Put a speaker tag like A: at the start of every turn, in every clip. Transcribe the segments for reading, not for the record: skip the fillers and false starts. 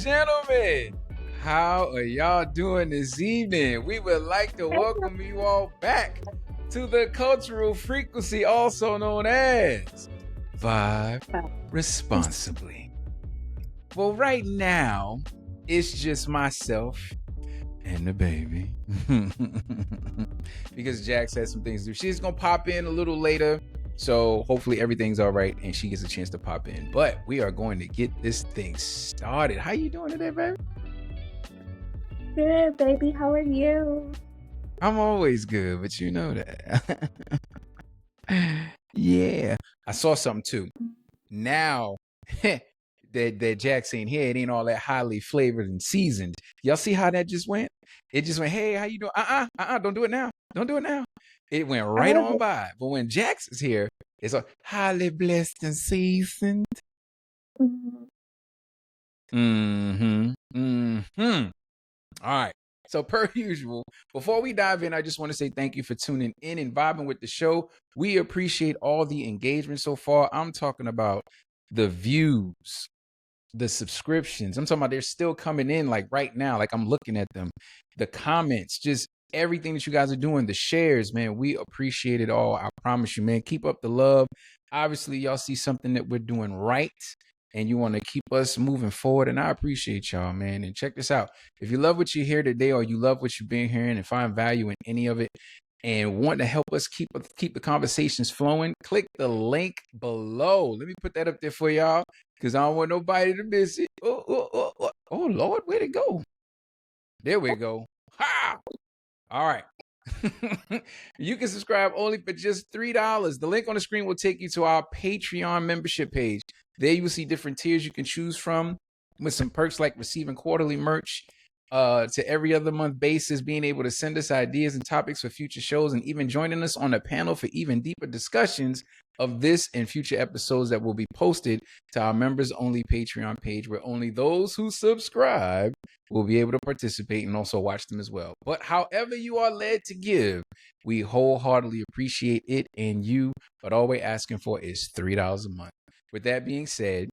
A: gentlemen, how are y'all doing this evening? We would like to welcome you all back to the cultural frequency, also known as Vibe Responsibly. Well, right now, it's just myself and the baby. Because Jax has some things to do. She's going to pop in a little later. So hopefully everything's all right and she gets a chance to pop in. But we are going to get this thing started. How you doing today, baby?
B: Good, baby. How are you?
A: I'm always good, but you know that. Yeah. I saw something too. Now that Jax ain't here, it ain't all that highly flavored and seasoned. Y'all see how that just went? It just went, hey, how you doing? Don't do it now. Don't do it now. It went right on by. But when Jax is here, it's a highly blessed and seasoned. All right. So per usual, before we dive in, I just want to say thank you for tuning in and vibing with the show. We appreciate all the engagement so far. I'm talking about the views, the subscriptions. I'm talking about they're still coming in like right now. Like I'm looking at them. The comments, just everything that you guys are doing, the shares, man, we appreciate it all. I promise you, man. Keep up the love. Obviously, y'all see something that we're doing right and you want to keep us moving forward. And I appreciate y'all, man. And check this out. If you love what you hear today or you love what you've been hearing and find value in any of it and want to help us keep the conversations flowing, click the link below. Let me put that up there for y'all because I don't want nobody to miss it. Oh, Lord, where'd it go? There we go. Ha! All right. You can subscribe only for just $3. The link on the screen will take you to our Patreon membership page. There you will see different tiers you can choose from with some perks like receiving quarterly merch to every other month basis, being able to send us ideas and topics for future shows, and even joining us on a panel for even deeper discussions of this and future episodes that will be posted to our members only Patreon page, where only those who subscribe will be able to participate and also watch them as well. But however you are led to give, we wholeheartedly appreciate it and you, but all we're asking for is $3 a month. With that being said,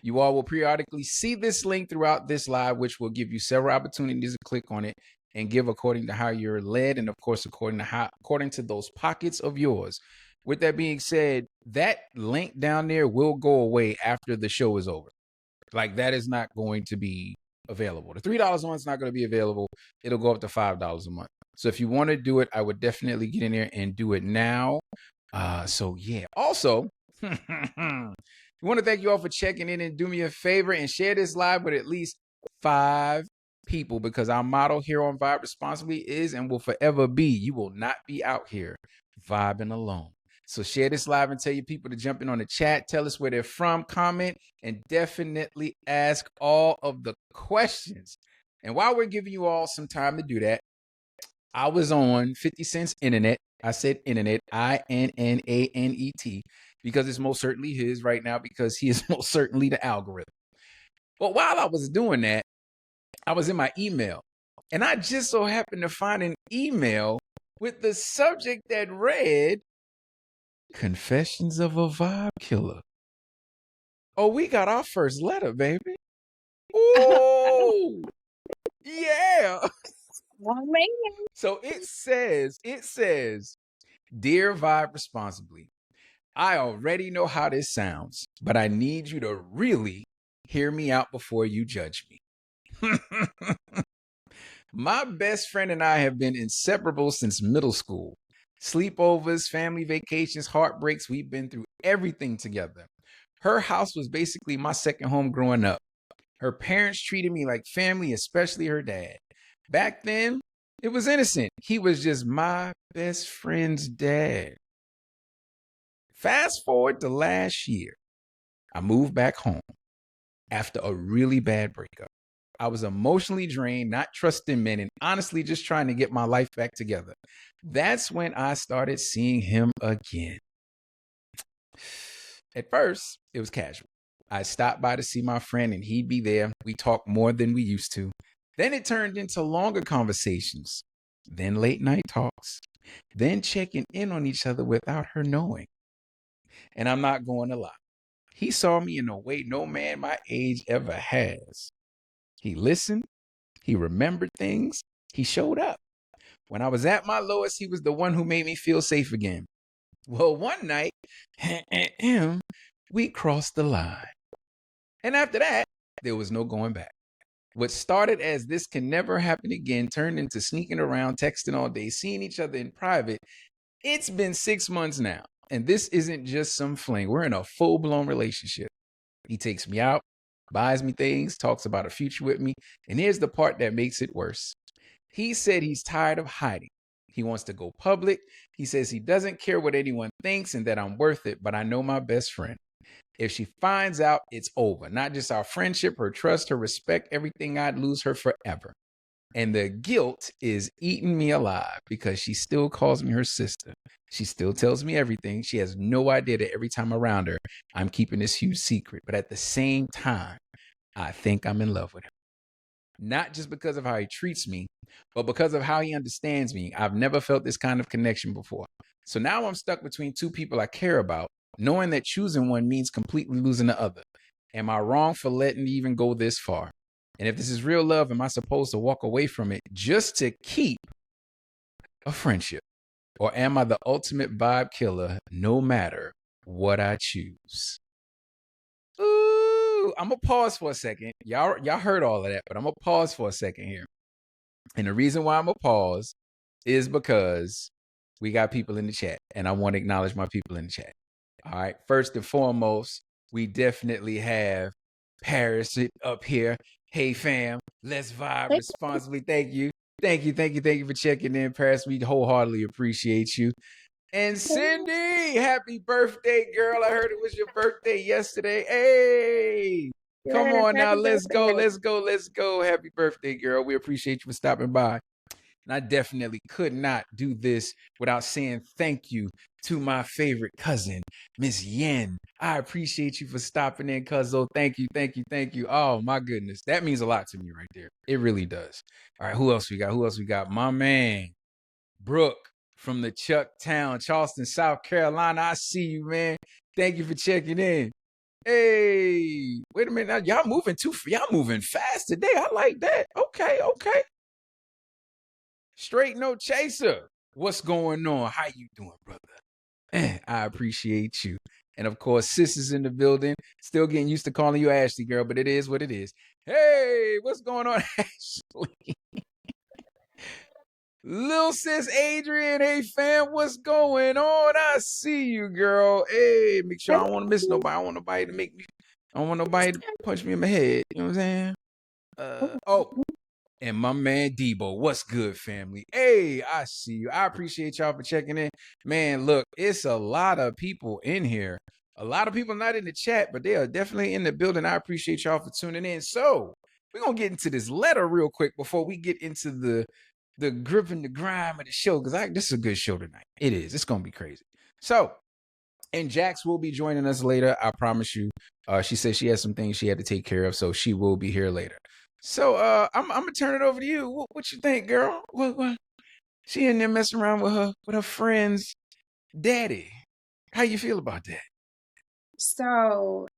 A: you all will periodically see this link throughout this live, which will give you several opportunities to click on it and give according to how you're led, and of course, according to those pockets of yours. With that being said, that link down there will go away after the show is over. Like that is not going to be available. The $3 a month is not going to be available. It'll go up to $5 a month. So if you want to do it, I would definitely get in there and do it now. So yeah. Also, we want to thank you all for checking in and do me a favor and share this live with at least 5 people, because our motto here on Vibe Responsibly is and will forever be, you will not be out here vibing alone. So share this live and tell your people to jump in on the chat, tell us where they're from, comment, and definitely ask all of the questions. And while we're giving you all some time to do that, I was on 50 Cent's internet. I said internet, INNANET, because it's most certainly his right now, because he is most certainly the algorithm. But while I was doing that, I was in my email, and I just so happened to find an email with the subject that read, Confessions of a Vibe Killer. Oh, we got our first letter, baby. Oh, yeah.
B: Oh, man.
A: So it says, Dear Vibe Responsibly, I already know how this sounds, but I need you to really hear me out before you judge me. My best friend and I have been inseparable since middle school. Sleepovers, family vacations, heartbreaks, we've been through everything together. Her house was basically my second home growing up. Her parents treated me like family, especially her dad. Back then, it was innocent. He was just my best friend's dad. Fast forward to last year, I moved back home after a really bad breakup. I was emotionally drained, not trusting men, and honestly just trying to get my life back together. That's when I started seeing him again. At first, it was casual. I stopped by to see my friend and he'd be there. We talked more than we used to. Then it turned into longer conversations, then late night talks, then checking in on each other without her knowing. And I'm not going to lie, He saw me in a way no man my age ever has. He listened, he remembered things, he showed up. When I was at my lowest, he was the one who made me feel safe again. Well, one night, we crossed the line. And after that, there was no going back. What started as this can never happen again turned into sneaking around, texting all day, seeing each other in private. It's been 6 months now, and this isn't just some fling. We're in a full-blown relationship. He takes me out, buys me things, talks about a future with me, and here's the part that makes it worse. He said he's tired of hiding. He wants to go public. He says he doesn't care what anyone thinks and that I'm worth it, but I know my best friend. If she finds out, it's over. Not just our friendship, her trust, her respect, everything. I'd lose her forever. And the guilt is eating me alive because she still calls me her sister. She still tells me everything. She has no idea that every time around her, I'm keeping this huge secret. But at the same time, I think I'm in love with him. Not just because of how he treats me, but because of how he understands me. I've never felt this kind of connection before. So now I'm stuck between two people I care about, knowing that choosing one means completely losing the other. Am I wrong for letting me even go this far? And if this is real love, am I supposed to walk away from it just to keep a friendship? Or am I the ultimate vibe killer no matter what I choose? Ooh, I'm gonna pause for a second. Y'all heard all of that, but I'm gonna pause for a second here. And the reason why I'm gonna pause is because we got people in the chat, and I want to acknowledge my people in the chat. All right, first and foremost, we definitely have Paris up here. Hey fam, let's vibe responsibly. Thank you. Thank you for checking in, Paris. We wholeheartedly appreciate you. And Cindy, happy birthday, girl. I heard it was your birthday yesterday. Hey, come
B: Yes,
A: on now.
B: happy
A: Let's go.
B: birthday.
A: Let's go. Let's go. Happy birthday, girl. We appreciate you for stopping by. And I definitely could not do this without saying thank you to my favorite cousin, Miss Yen. I appreciate you for stopping in, cuzzo. Thank you. Oh my goodness. That means a lot to me right there. It really does. All right, who else we got? My man, Brooke from the Chuck Town, Charleston, South Carolina. I see you, man. Thank you for checking in. Hey, wait a minute. Now, y'all moving fast today. I like that. Okay. Straight no chaser. What's going on? How you doing, brother? I appreciate you. And of course, sis is in the building. Still getting used to calling you Ashley, girl, but it is what it is. Hey, what's going on, Ashley? Lil sis Adrian, hey fam, what's going on? I see you, girl. Hey, make sure I don't want to miss nobody. I don't want nobody to punch me in my head. You know what I'm saying? And my man Debo, what's good, family? Hey, I see you. I appreciate y'all for checking in. Man, look, it's a lot of people in here. A lot of people not in the chat, but they are definitely in the building. I appreciate y'all for tuning in. So we're gonna get into this letter real quick before we get into the grip and the grime of the show, because this is a good show tonight. It is. It's gonna be crazy. So, and Jax will be joining us later. I promise you. She said she has some things she had to take care of, so she will be here later. So I'm gonna turn it over to you. What you think, girl? What? She in there messing around with her friend's daddy. How you feel about that?
B: So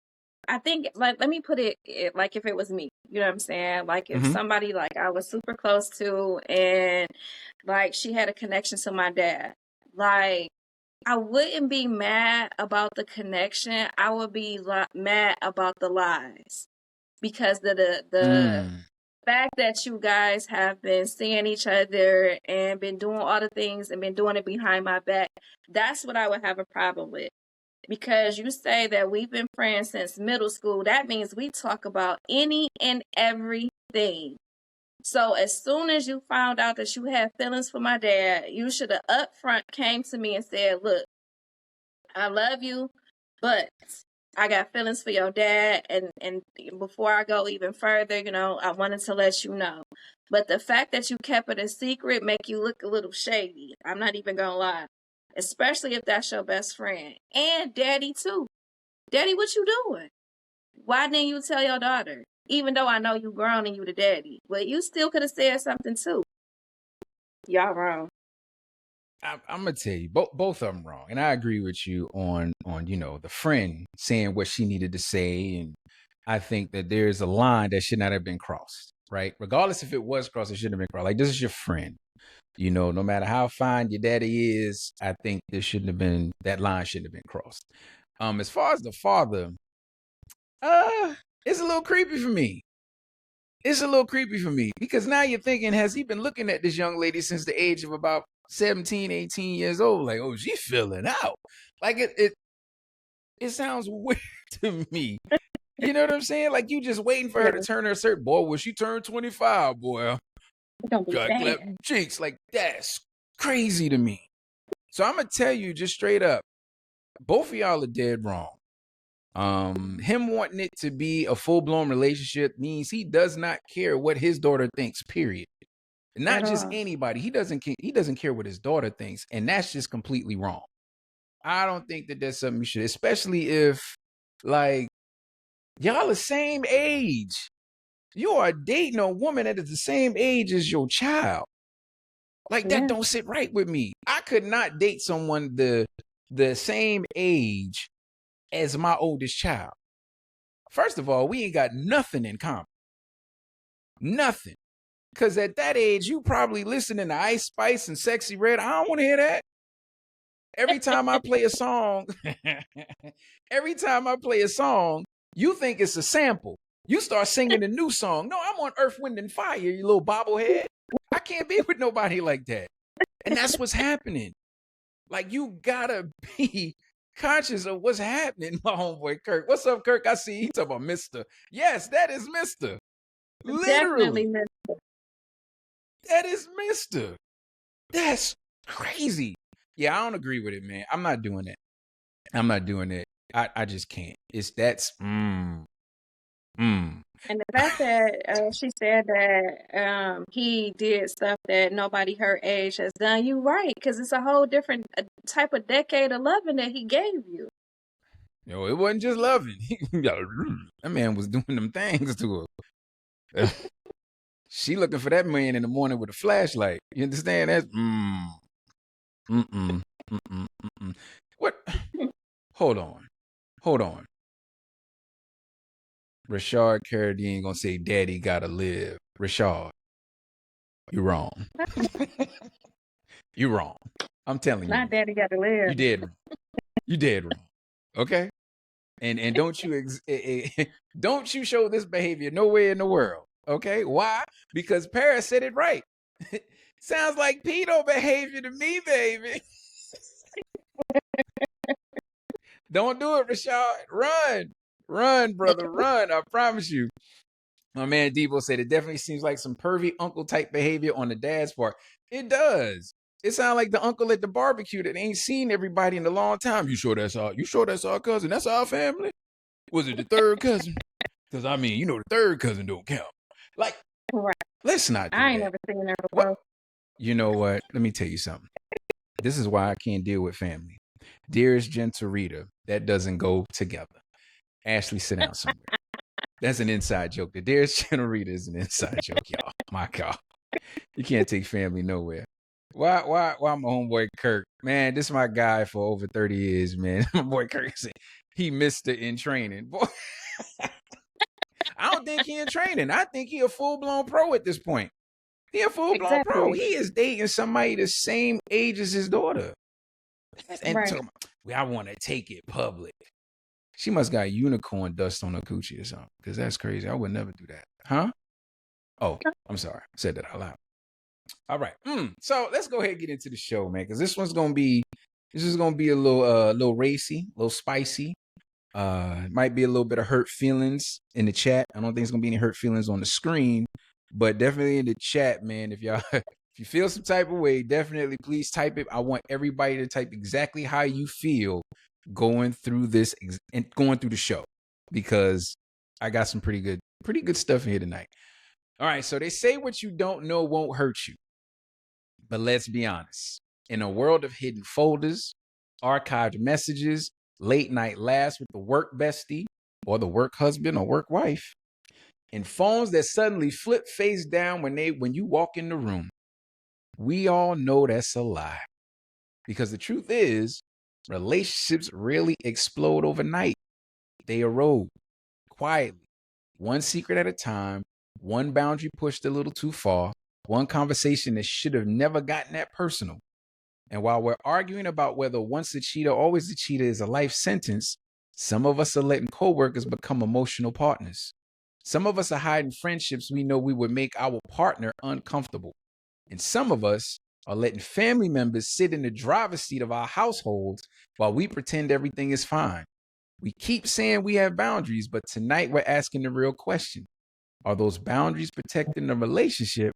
B: I think like let me put it like if it was me, you know what I'm saying? Like if somebody like I was super close to and like she had a connection to my dad. Like I wouldn't be mad about the connection. I would be mad about the lies because the fact that you guys have been seeing each other and been doing all the things and been doing it behind my back, that's what I would have a problem with. Because you say that we've been friends since middle school, that means we talk about any and everything. So as soon as you found out that you had feelings for my dad, you should have upfront came to me and said, look, I love you, but I got feelings for your dad, and before I go even further, I wanted to let you know. But the fact that you kept it a secret make you look a little shady. I'm not even gonna lie. Especially if that's your best friend. And daddy too. Daddy, what you doing? Why didn't you tell your daughter? Even though I know you grown and you the daddy. But you still could have said something too. Y'all wrong.
A: I'm gonna tell you, both of them wrong, and I agree with you on the friend saying what she needed to say, and I think that there's a line that should not have been crossed, right? Regardless if it was crossed, it shouldn't have been crossed. Like, this is your friend, no matter how fine your daddy is, I think that line shouldn't have been crossed. As far as the father, it's a little creepy for me. It's a little creepy for me because now you're thinking, has he been looking at this young lady since the age of about 17, 18 years old? Like, oh, she's filling out. Like, it sounds weird to me. You know what I'm saying? Like, you just waiting for her to turn her certain. Boy, when she turned 25, boy,
B: Don't be
A: got clap cheeks. Like, that's crazy to me. So I'm going to tell you just straight up, both of y'all are dead wrong. Him wanting it to be a full-blown relationship means he does not care what his daughter thinks, period. Not just anybody. He doesn't care what his daughter thinks, and that's just completely wrong. I don't think that that's something you should, especially if, like, y'all the same age. You are dating a woman that is the same age as your child. Like, that don't sit right with me. I could not date someone the same age as my oldest child. First of all, we ain't got nothing in common. Nothing. Because at that age, you probably listening to Ice Spice and Sexy Red. I don't want to hear that. Every time I play a song, you think it's a sample. You start singing a new song. No, I'm on Earth, Wind, and Fire, you little bobblehead. I can't be with nobody like that. And that's what's happening. Like, you gotta be conscious of what's happening, my homeboy Kirk. What's up, Kirk? I see he's talking about Mr. Yes, that is Mr. Literally.
B: Definitely Mr.
A: That is Mr. That's crazy. Yeah, I don't agree with it, man. I'm not doing it. I just can't.
B: And the fact that she said that he did stuff that nobody her age has done, you right, because it's a whole different type of decade of loving that he gave you.
A: It wasn't just loving. That man was doing them things to her. She looking for that man in the morning with a flashlight. You understand? That's What? Hold on. Rashard Carradine gonna say, "Daddy gotta live." Rashard, you wrong. You wrong. I'm telling you.
B: Not Daddy gotta live.
A: You did wrong. Okay. And don't you show this behavior nowhere in the world. Okay. Why? Because Paris said it right. Sounds like pedo behavior to me, baby. Don't do it, Rashard. Run, brother, run. I promise you. My man Debo said it definitely seems like some pervy uncle type behavior on the dad's part. It does. It sounds like the uncle at the barbecue that ain't seen everybody in a long time. You sure that's our cousin? That's our family? Was it the third cousin? Because the third cousin don't count. Like,
B: right.
A: Let's not do
B: I ain't
A: that.
B: never seen her before.
A: You know what? Let me tell you something. This is why I can't deal with family. Dearest gentle Rita, that doesn't go together. Ashley, sit down somewhere. That's an inside joke. The Dearest gentle Rita is an inside joke, y'all. My God. You can't take family nowhere. Why my homeboy Kirk? Man, this is my guy for over 30 years, man. My boy Kirk said he missed it in training. Boy, I don't think he in training. I think he a full-blown pro at this point. He a full-blown pro. He is dating somebody the same age as his daughter. And right. I want to take it public. She must got unicorn dust on her coochie or something, because that's crazy. I would never do that. Huh? Oh, I'm sorry. I said that out loud. All right. So let's go ahead and get into the show, man, because this is gonna be a little racy, a little spicy. Might be a little bit of hurt feelings in the chat. I don't think it's gonna be any hurt feelings on the screen, but definitely in the chat, man. If you feel some type of way, definitely please type it. I want everybody to type exactly how you feel going through this and going through the show, because I got some pretty good stuff in here tonight. All right, so they say what you don't know won't hurt you. But let's be honest. In a world of hidden folders, archived messages, late night laughs with the work bestie or the work husband or work wife, and phones that suddenly flip face down when you walk in the room, we all know that's a lie. Because the truth is, relationships rarely explode overnight. They erode quietly, one secret at a time, one boundary pushed a little too far, one conversation that should have never gotten that personal. And while we're arguing about whether once a cheater, always a cheater is a life sentence, some of us are letting coworkers become emotional partners. Some of us are hiding friendships we know we would make our partner uncomfortable. And some of us are letting family members sit in the driver's seat of our households while we pretend everything is fine. We keep saying we have boundaries, but tonight we're asking the real question. Are those boundaries protecting the relationship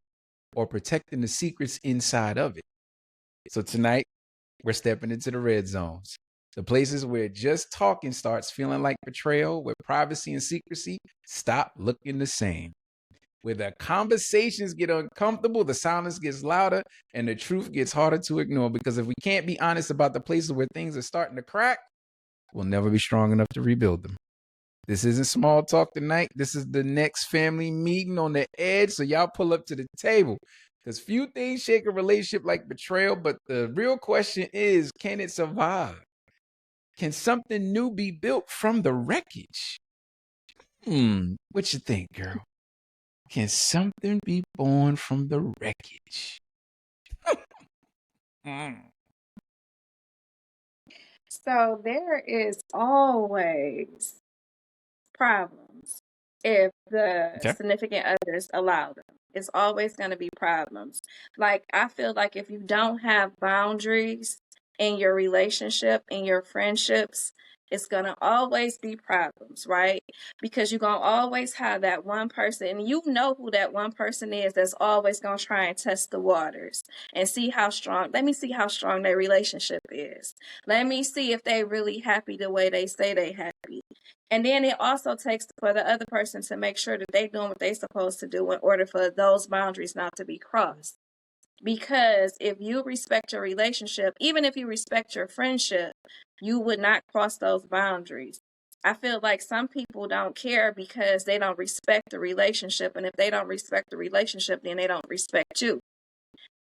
A: or protecting the secrets inside of it? So tonight, we're stepping into the red zones, the places where just talking starts feeling like betrayal, where privacy and secrecy stop looking the same, where the conversations get uncomfortable, the silence gets louder, and the truth gets harder to ignore. Because if we can't be honest about the places where things are starting to crack, we'll never be strong enough to rebuild them. This isn't small talk tonight. This is the next family meeting on the edge. So y'all pull up to the table. Because few things shake a relationship like betrayal, but the real question is, can it survive? Can something new be built from the wreckage? What you think, girl? Can something be born from the wreckage?
B: So there is always problems if the
A: Okay.
B: significant others allow them. It's always going to be problems. Like, I feel like if you don't have boundaries in your relationship, in your friendships, it's going to always be problems, right? Because you're going to always have that one person, and you know who that one person is that's always going to try and test the waters and see how strong, let me see how strong their relationship is. Let me see if they really happy the way they say they happy. And then it also takes for the other person to make sure that they're doing what they're supposed to do in order for those boundaries not to be crossed. Because if you respect your relationship, even if you respect your friendship, you would not cross those boundaries. I feel like some people don't care because they don't respect the relationship. And if they don't respect the relationship, then they don't respect you.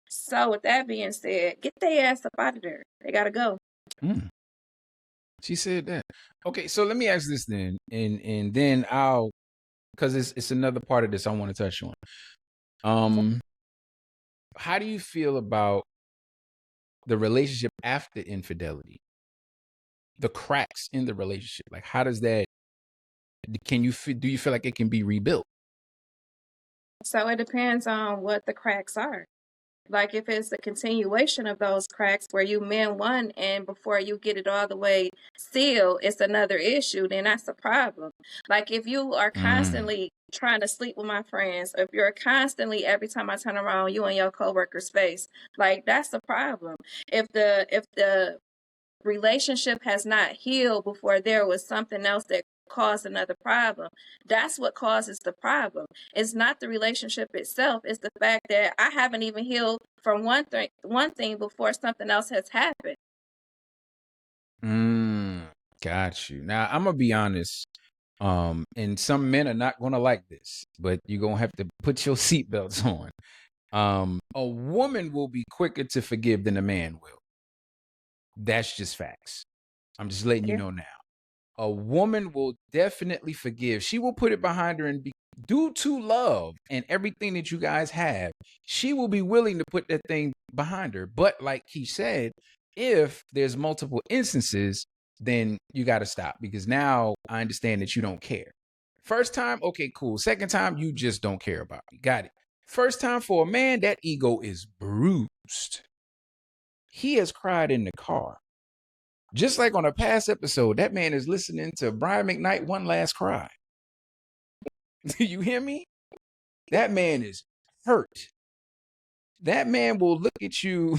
B: So with that being said, get their ass up out of there. They got to go.
A: She said that. Okay, so let me ask this then, and then I'll, because it's another part of this I want to touch on. How do you feel about the relationship after infidelity? The cracks in the relationship, like how does that? Do you feel like it can be rebuilt?
B: So it depends on what the cracks are. Like if it's a continuation of those cracks where you mend one and before you get it all the way sealed, it's another issue, then that's a problem. Like if you are constantly trying to sleep with my friends, or if you're constantly every time I turn around, you in your coworker's face, like that's a problem. If the relationship has not healed before there was something else that caused another problem, that's what causes the problem. It's not the relationship itself, it's the fact that I haven't even healed from one thing before something else has happened.
A: Got you. Now I'm gonna be honest, and some men are not gonna like this, but you're gonna have to put your seatbelts on. A woman will be quicker to forgive than a man will. That's just facts. I'm just letting you know now. A woman will definitely forgive. She will put it behind her, and due to love and everything that you guys have, she will be willing to put that thing behind her. But like he said, if there's multiple instances, then you got to stop, because now I understand that you don't care. First time, okay, cool. Second time, you just don't care about me. Got it. First time for a man, that ego is bruised. He has cried in the car. Just like on a past episode, that man is listening to Brian McKnight, One Last Cry. Do you hear me? That man is hurt. That man will look at you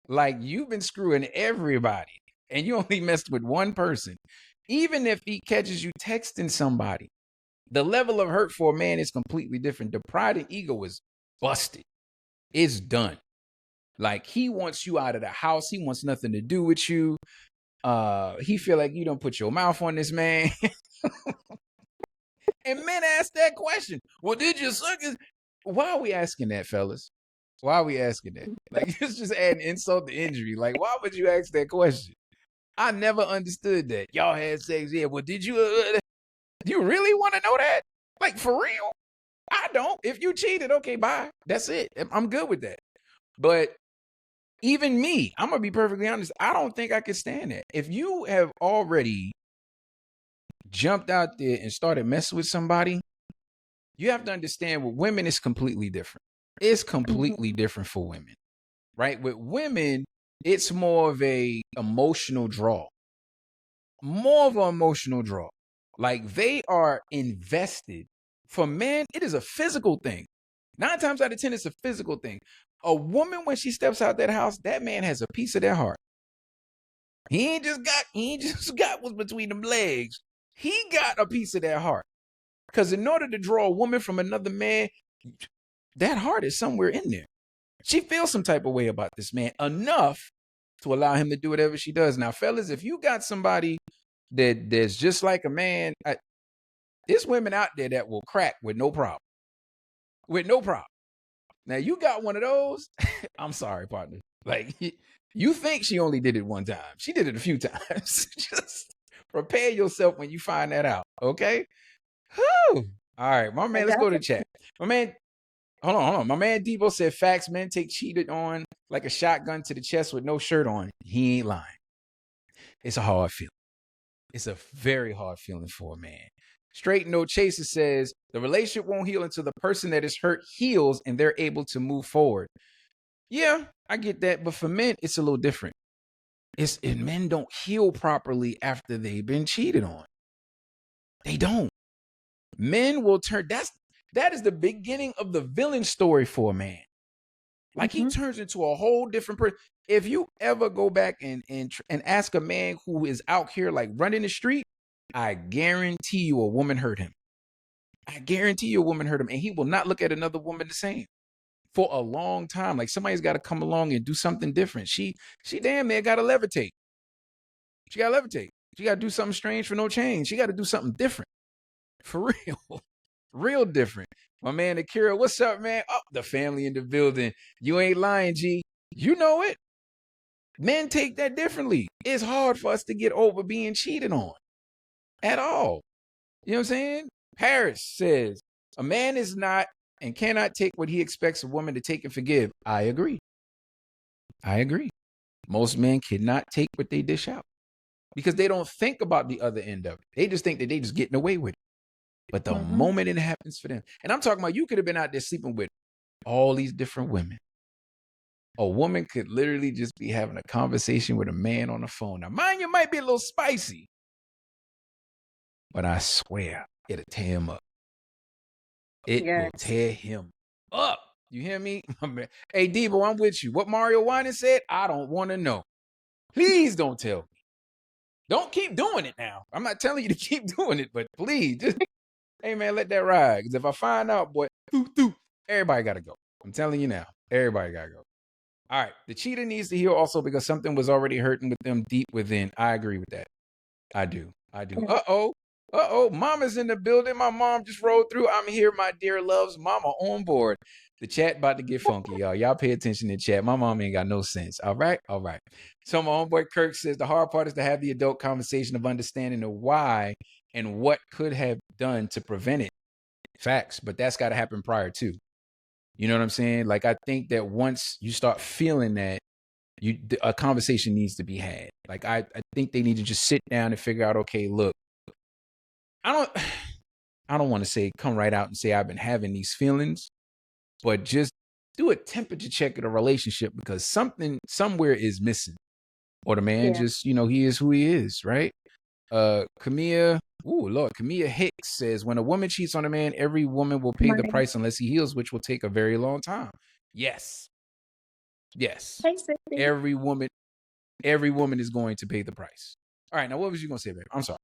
A: like you've been screwing everybody and you only messed with one person. Even if he catches you texting somebody, the level of hurt for a man is completely different. The pride and ego is busted. It's done. Like he wants you out of the house. He wants nothing to do with you. He feel like you don't put your mouth on this man. And men ask that question. Well, did you suck his? Why are we asking that, fellas? Why are we asking that? Like, it's just adding insult to injury. Like, why would you ask that question? I never understood that. Y'all had sex. Yeah, well, did you? Do you really want to know that? Like, for real? I don't. If you cheated, okay, bye. That's it. I'm good with that. But even me, I'm going to be perfectly honest. I don't think I could stand that. If you have already jumped out there and started messing with somebody, you have to understand with women, it's completely different. It's completely different for women, right? With women, it's more of a emotional draw. More of an emotional draw. Like, they are invested. For men, it is a physical thing. 9 times out of 10, it's a physical thing. A woman, when she steps out that house, that man has a piece of their heart. He ain't just got what's between them legs. He got a piece of their heart. Because in order to draw a woman from another man, that heart is somewhere in there. She feels some type of way about this man enough to allow him to do whatever she does. Now, fellas, if you got somebody that's just like a man, there's women out there that will crack with no problem. With no problem. Now, you got one of those, I'm sorry, partner. Like, you think she only did it one time. She did it a few times. Just prepare yourself when you find that out, okay? Whew. All right, my man, let's go to chat. My man, hold on. My man Debo said, facts, men take cheated on like a shotgun to the chest with no shirt on. He ain't lying. It's a hard feeling. It's a very hard feeling for a man. Straight No Chaser says, the relationship won't heal until the person that is hurt heals and they're able to move forward. Yeah, I get that. But for men, it's a little different. And men don't heal properly after they've been cheated on. They don't. Men will turn, that is the beginning of the villain story for a man. Like, he turns into a whole different person. If you ever go back and ask a man who is out here like running the street, I guarantee you a woman hurt him. I guarantee you a woman hurt him, and he will not look at another woman the same for a long time. Like, somebody's got to come along and do something different. She damn near got to levitate. She got to levitate. She got to do something strange for no change. She got to do something different. For real. Real different. My man Akira, what's up, man? Oh, the family in the building. You ain't lying, G. You know it. Men take that differently. It's hard for us to get over being cheated on. At all. You know what I'm saying? Harris says, a man is not and cannot take what he expects a woman to take and forgive. I agree. Most men cannot take what they dish out because they don't think about the other end of it. They just think that they just getting away with it. But the moment it happens for them, and I'm talking about, you could have been out there sleeping with all these different women. A woman could literally just be having a conversation with a man on the phone. Now, mind you, might be a little spicy, but I swear it'll tear him up. It will tear him up. You hear me? Hey, Debo, I'm with you. What Mario Winans said, I don't want to know. Please don't tell me. Don't keep doing it now. I'm not telling you to keep doing it, but please, just, hey, man, let that ride. Because if I find out, boy, everybody got to go. I'm telling you now. Everybody got to go. All right. The cheater needs to heal also because something was already hurting with them deep within. I agree with that. I do. Uh-oh. Mama's in the building. My mom just rolled through. I'm here, my dear loves. Mama on board. The chat about to get funky, y'all. Y'all pay attention in chat. My mom ain't got no sense. All right. So my homeboy Kirk says the hard part is to have the adult conversation of understanding the why and what could have done to prevent it. Facts. But that's got to happen prior to. You know what I'm saying? Like, I think that once you start feeling that, a conversation needs to be had. Like, I think they need to just sit down and figure out, okay, look, I don't want to say come right out and say I've been having these feelings, but just do a temperature check of the relationship because something somewhere is missing. Or the man just, he is who he is, right? Camilla Hicks says, when a woman cheats on a man, every woman will pay the price unless he heals, which will take a very long time. Yes. Every woman is going to pay the price. All right, now what was you going to say, babe? I'm sorry.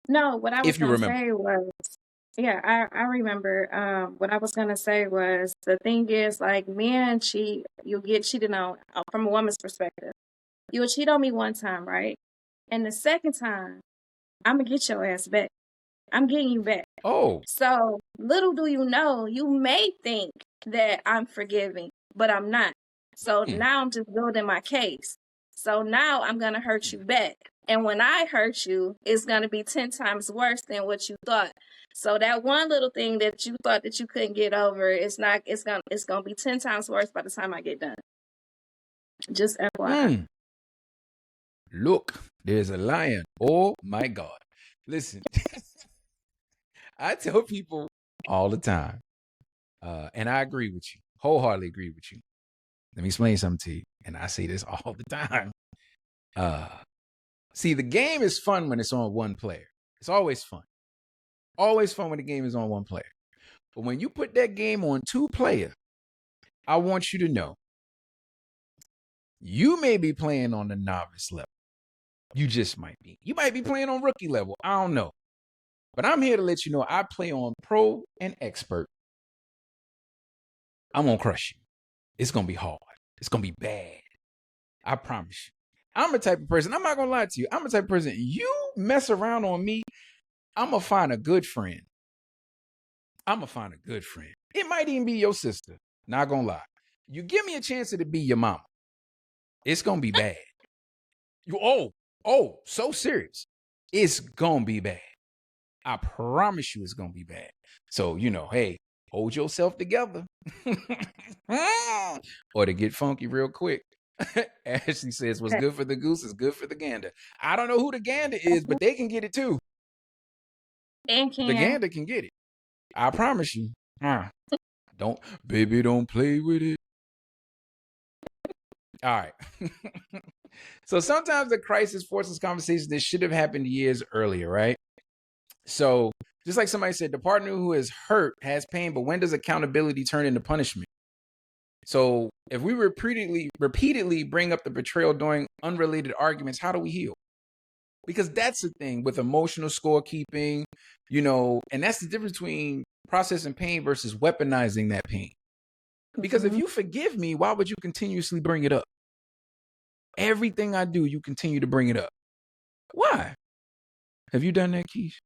B: No, what I was going to say was, I remember. What I was going to say was, the thing is, like, men cheat, you'll get cheated on from a woman's perspective. You'll cheat on me one time, right? And the second time, I'm going to get your ass back. I'm getting you back.
A: Oh.
B: So little do you know, you may think that I'm forgiving. but I'm not. So now I'm just building my case. So now I'm going to hurt you back. And when I hurt you, it's going to be 10 times worse than what you thought. So that one little thing that you thought that you couldn't get over, it's going to be 10 times worse by the time I get done. Just FYI.
A: Look, there's a lion. Oh my God. Listen, I tell people all the time, and I agree with you, wholeheartedly agree with you. Let me explain something to you. And I say this all the time. See, the game is fun when it's on one player. It's always fun. Always fun when the game is on one player. But when you put that game on two player, I want you to know you may be playing on the novice level. You just might be. You might be playing on rookie level. I don't know. But I'm here to let you know I play on pro and expert. I'm going to crush you. It's going to be hard. It's going to be bad. I promise you. I'm the type of person, I'm not going to lie to you. I'm the type of person, you mess around on me, I'm going to find a good friend. I'm going to find a good friend. It might even be your sister. Not going to lie. You give me a chance to be your mama. It's going to be bad. So serious. It's going to be bad. I promise you it's going to be bad. So, hey, hold yourself together. Or to get funky real quick. Ashley says, what's good for the goose is good for the gander. I don't know who the gander is, but they can get it too.
B: And
A: The gander can get it. I promise you. Don't play with it. All right. So sometimes the crisis forces conversations that should have happened years earlier, right? So just like somebody said, the partner who is hurt has pain, but when does accountability turn into punishment? So if we repeatedly bring up the betrayal during unrelated arguments, how do we heal? Because that's the thing with emotional scorekeeping, and that's the difference between processing pain versus weaponizing that pain. Because if you forgive me, why would you continuously bring it up? Everything I do, you continue to bring it up. Why? Have you done that, Kish?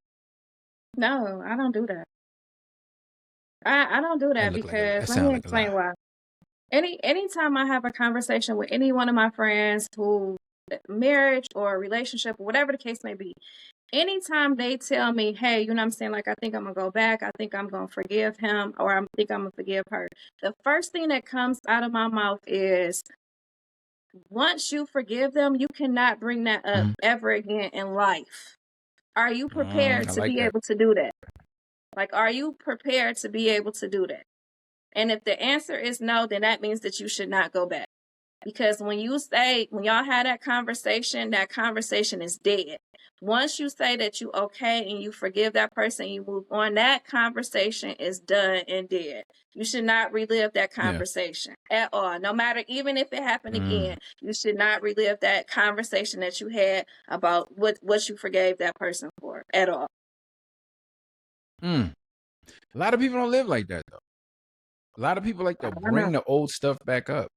B: No, I don't do that. I don't do that because let me explain why. Anytime I have a conversation with any one of my friends who marriage or relationship or whatever the case may be, anytime they tell me, hey, you know what I'm saying? Like, I think I'm going to go back. I think I'm going to forgive him, or I think I'm going to forgive her. The first thing that comes out of my mouth is, once you forgive them, you cannot bring that up ever again in life. Are you prepared to be able to do that? Like, are you prepared to be able to do that? And if the answer is no, then that means that you should not go back. Because when y'all had that conversation is dead. Once you say that you okay and you forgive that person, you move on, that conversation is done and dead. You should not relive that conversation at all. No matter, even if it happened again, you should not relive that conversation that you had about what you forgave that person for at all.
A: A lot of people don't live like that, though. A lot of people like to bring the old stuff back up.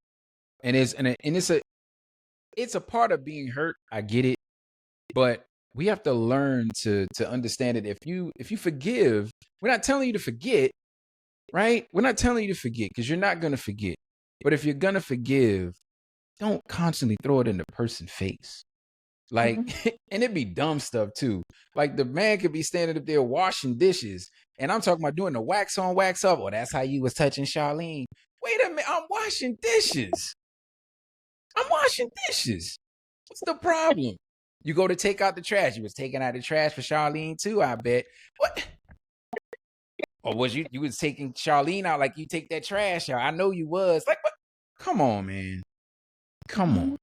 A: And it's a part of being hurt. I get it. But we have to learn to understand it. If you forgive, we're not telling you to forget, right? We're not telling you to forget because you're not going to forget. But if you're going to forgive, don't constantly throw it in the person's face. Like, and it'd be dumb stuff too. Like the man could be standing up there washing dishes. And I'm talking about doing the wax on, wax up. Well, that's how you was touching Charlene. Wait a minute. I'm washing dishes. What's the problem? You go to take out the trash. You was taking out the trash for Charlene too, I bet. What? Or was you was taking Charlene out like you take that trash out? I know you was. Like, what? Come on, man. Come on.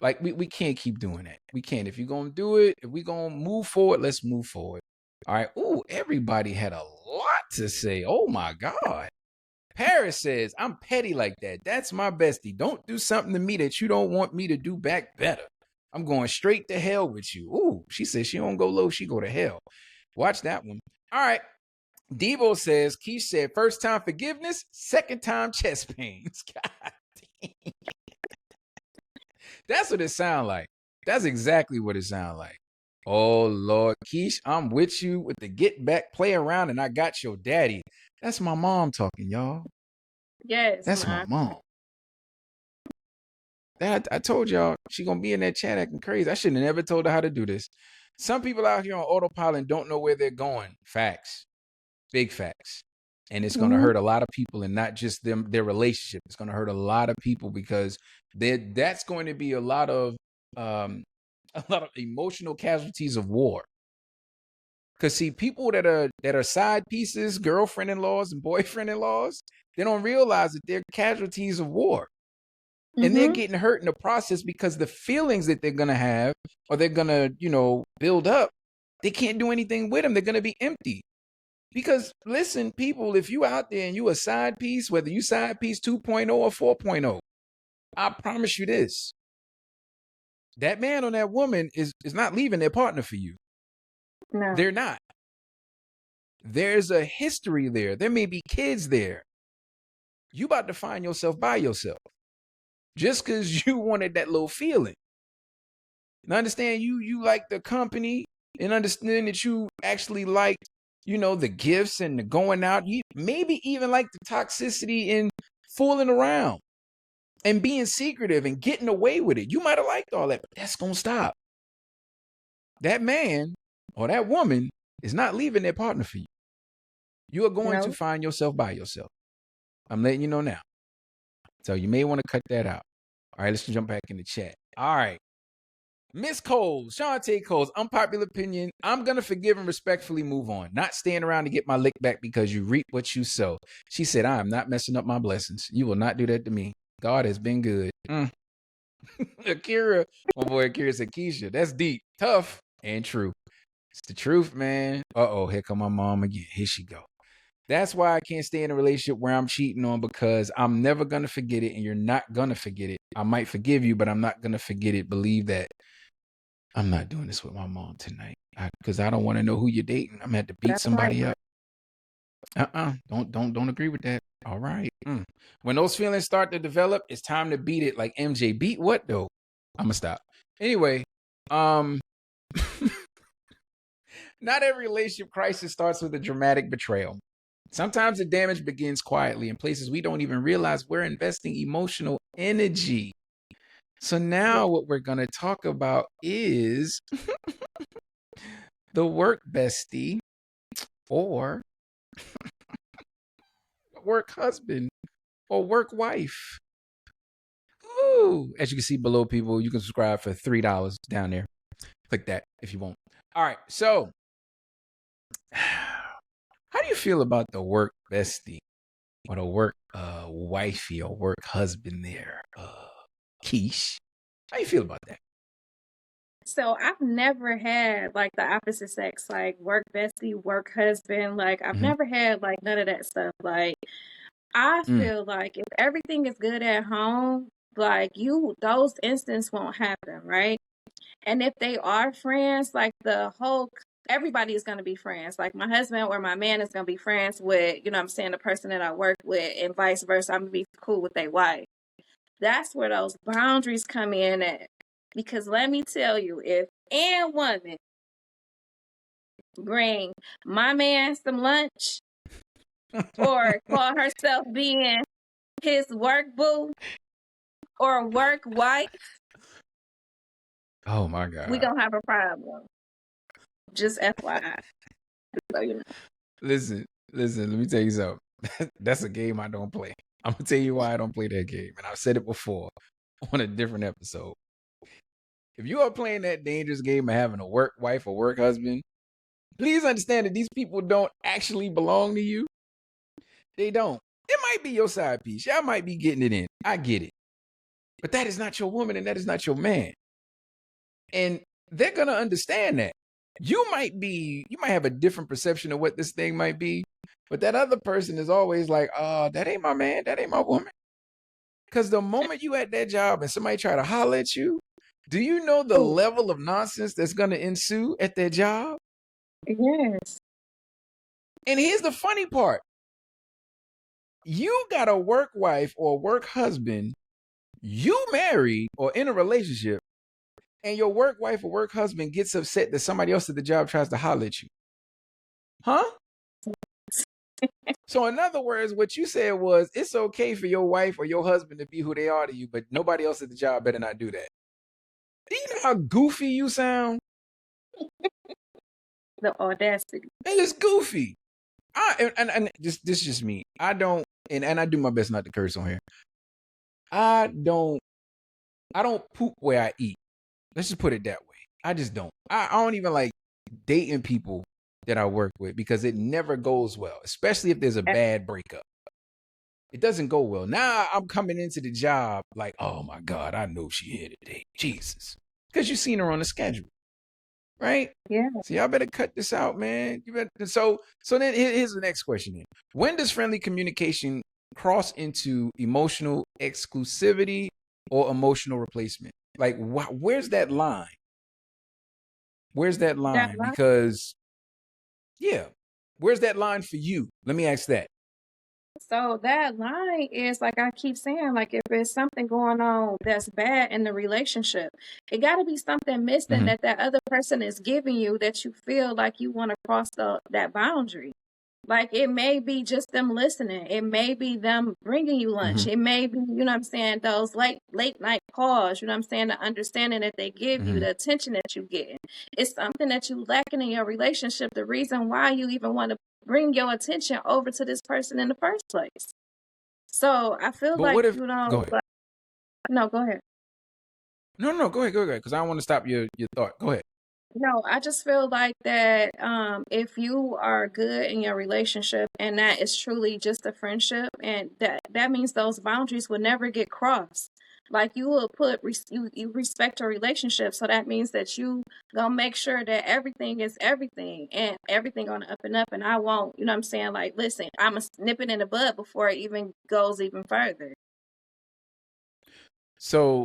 A: Like, we can't keep doing that. We can't. If you're going to do it, if we're going to move forward, let's move forward. All right. Ooh, everybody had a lot to say. Oh, my God. Paris says, I'm petty like that. That's my bestie. Don't do something to me that you don't want me to do back better. I'm going straight to hell with you. Ooh, she says she don't go low. She go to hell. Watch that one. All right. Devo says, Kish said, first time forgiveness, second time chest pains. God damn. That's what it sounds like. That's exactly what it sounds like. Oh, Lord. Kish, I'm with you with the get back, play around, and I got your daddy. That's my mom talking, y'all.
B: Yes.
A: That's my mom. I told y'all she gonna be in that chat acting crazy. I shouldn't have never told her how to do this. Some people out here on autopilot don't know where they're going. Facts. Big facts. And it's gonna hurt a lot of people, and not just them, their relationship. It's gonna hurt a lot of people because that's going to be a lot of emotional casualties of war. Because see, people that are side pieces, girlfriend-in-laws and boyfriend-in-laws, they don't realize that they're casualties of war. And they're getting hurt in the process because the feelings that they're going to have, or they're going to, build up, they can't do anything with them. They're going to be empty. Because listen, people, if you out there and you a side piece, whether you side piece 2.0 or 4.0, I promise you this. That man or that woman is not leaving their partner for you.
B: No.
A: They're not. There's a history there. There may be kids there. You about to find yourself by yourself. Just because you wanted that little feeling. And understand you like the company, and understand that you actually like, the gifts and the going out. You maybe even like the toxicity in fooling around and being secretive and getting away with it. You might have liked all that, but that's going to stop. That man or that woman is not leaving their partner for you. You are going to find yourself by yourself. I'm letting you know now. So you may want to cut that out. All right, let's jump back in the chat. All right. Miss Coles, Shantae Coles, unpopular opinion. I'm going to forgive and respectfully move on. Not staying around to get my lick back because you reap what you sow. She said, I am not messing up my blessings. You will not do that to me. God has been good. Akira, my boy Akira said, Keisha, that's deep, tough, and true. It's the truth, man. Uh-oh, here come my mom again. Here she go. That's why I can't stay in a relationship where I'm cheating on, because I'm never going to forget it, and you're not going to forget it. I might forgive you, but I'm not going to forget it. Believe that. I'm not doing this with my mom tonight because I don't want to know who you're dating. I'm going to have to beat somebody up. Don't agree with that. All right. When those feelings start to develop, it's time to beat it like MJ. Beat what, though? I'm going to stop. Anyway, not every relationship crisis starts with a dramatic betrayal. Sometimes the damage begins quietly in places we don't even realize we're investing emotional energy. So now what we're going to talk about is the work bestie or work husband or work wife. Ooh, as you can see below, people, you can subscribe for $3 down there. Click that if you want. All right. So how do you feel about the work bestie or the work wifey or work husband there? Kish, how you feel about that?
B: So I've never had like the opposite sex, like work bestie, work husband. Like I've never had like none of that stuff. Like I feel like if everything is good at home, like those instances won't happen, right? And if they are friends, like everybody is going to be friends. Like my husband or my man is going to be friends with, the person that I work with, and vice versa. I'm going to be cool with their wife. That's where those boundaries come in at. Because let me tell you, if any woman bring my man some lunch or call herself being his work boo or work wife,
A: oh my God,
B: we gonna have a problem. Just FYI. So,
A: Listen, let me tell you something. That's a game I don't play. I'm gonna tell you why I don't play that game. And I've said it before on a different episode. If you are playing that dangerous game of having a work wife or work husband, please understand that these people don't actually belong to you. They don't. It might be your side piece. Y'all might be getting it in. I get it. But that is not your woman and that is not your man. And they're going to understand that. You might have a different perception of what this thing might be, but that other person is always like, that ain't my man, that ain't my woman. Because the moment you at that job and somebody try to holler at you, do you know the level of nonsense that's going to ensue at that job?
B: Yes.
A: And here's the funny part. You got a work wife or work husband, you married or in a relationship, and your work wife or work husband gets upset that somebody else at the job tries to holler at you. Huh? So in other words, what you said was it's okay for your wife or your husband to be who they are to you, but nobody else at the job better not do that. Do you know how goofy you sound?
B: The audacity.
A: It is goofy. And this is just me. I don't and I do my best not to curse on here. I don't poop where I eat. Let's just put it that way. I just don't. I don't even like dating people that I work with because it never goes well, especially if there's a bad breakup. It doesn't go well. Now I'm coming into the job like, oh my God, I know she here today. Jesus. Because you've seen her on the schedule. Right?
B: Yeah.
A: So y'all better cut this out, man. You better, so then here's the next question then. When does friendly communication cross into emotional exclusivity or emotional replacement? Like, where's that line? Where's that line? Because, yeah, where's that line for you? Let me ask that.
B: So that line is like I keep saying, like if there's something going on that's bad in the relationship, it got to be something missing that other person is giving you that you feel like you want to cross that boundary. Like it may be just them listening. It may be them bringing you lunch. It may be, you know what I'm saying, those late night calls, you know what I'm saying, the understanding that they give you, the attention that you get. It's something that you lacking in your relationship, the reason why you even want to bring your attention over to this person in the first place. So I feel
A: But
B: like,
A: what if,
B: you know,
A: go ahead.
B: No, go ahead.
A: No, go ahead, because I don't want to stop your thought. Go ahead.
B: No, I just feel like that if you are good in your relationship and that is truly just a friendship, and that means those boundaries will never get crossed. Like you will you respect your relationship, so that means that you gonna make sure that everything is everything and everything on the up and up. And I won't, you know what I'm saying? Like, listen, I'm gonna nip it in the bud before it even goes even further.
A: So,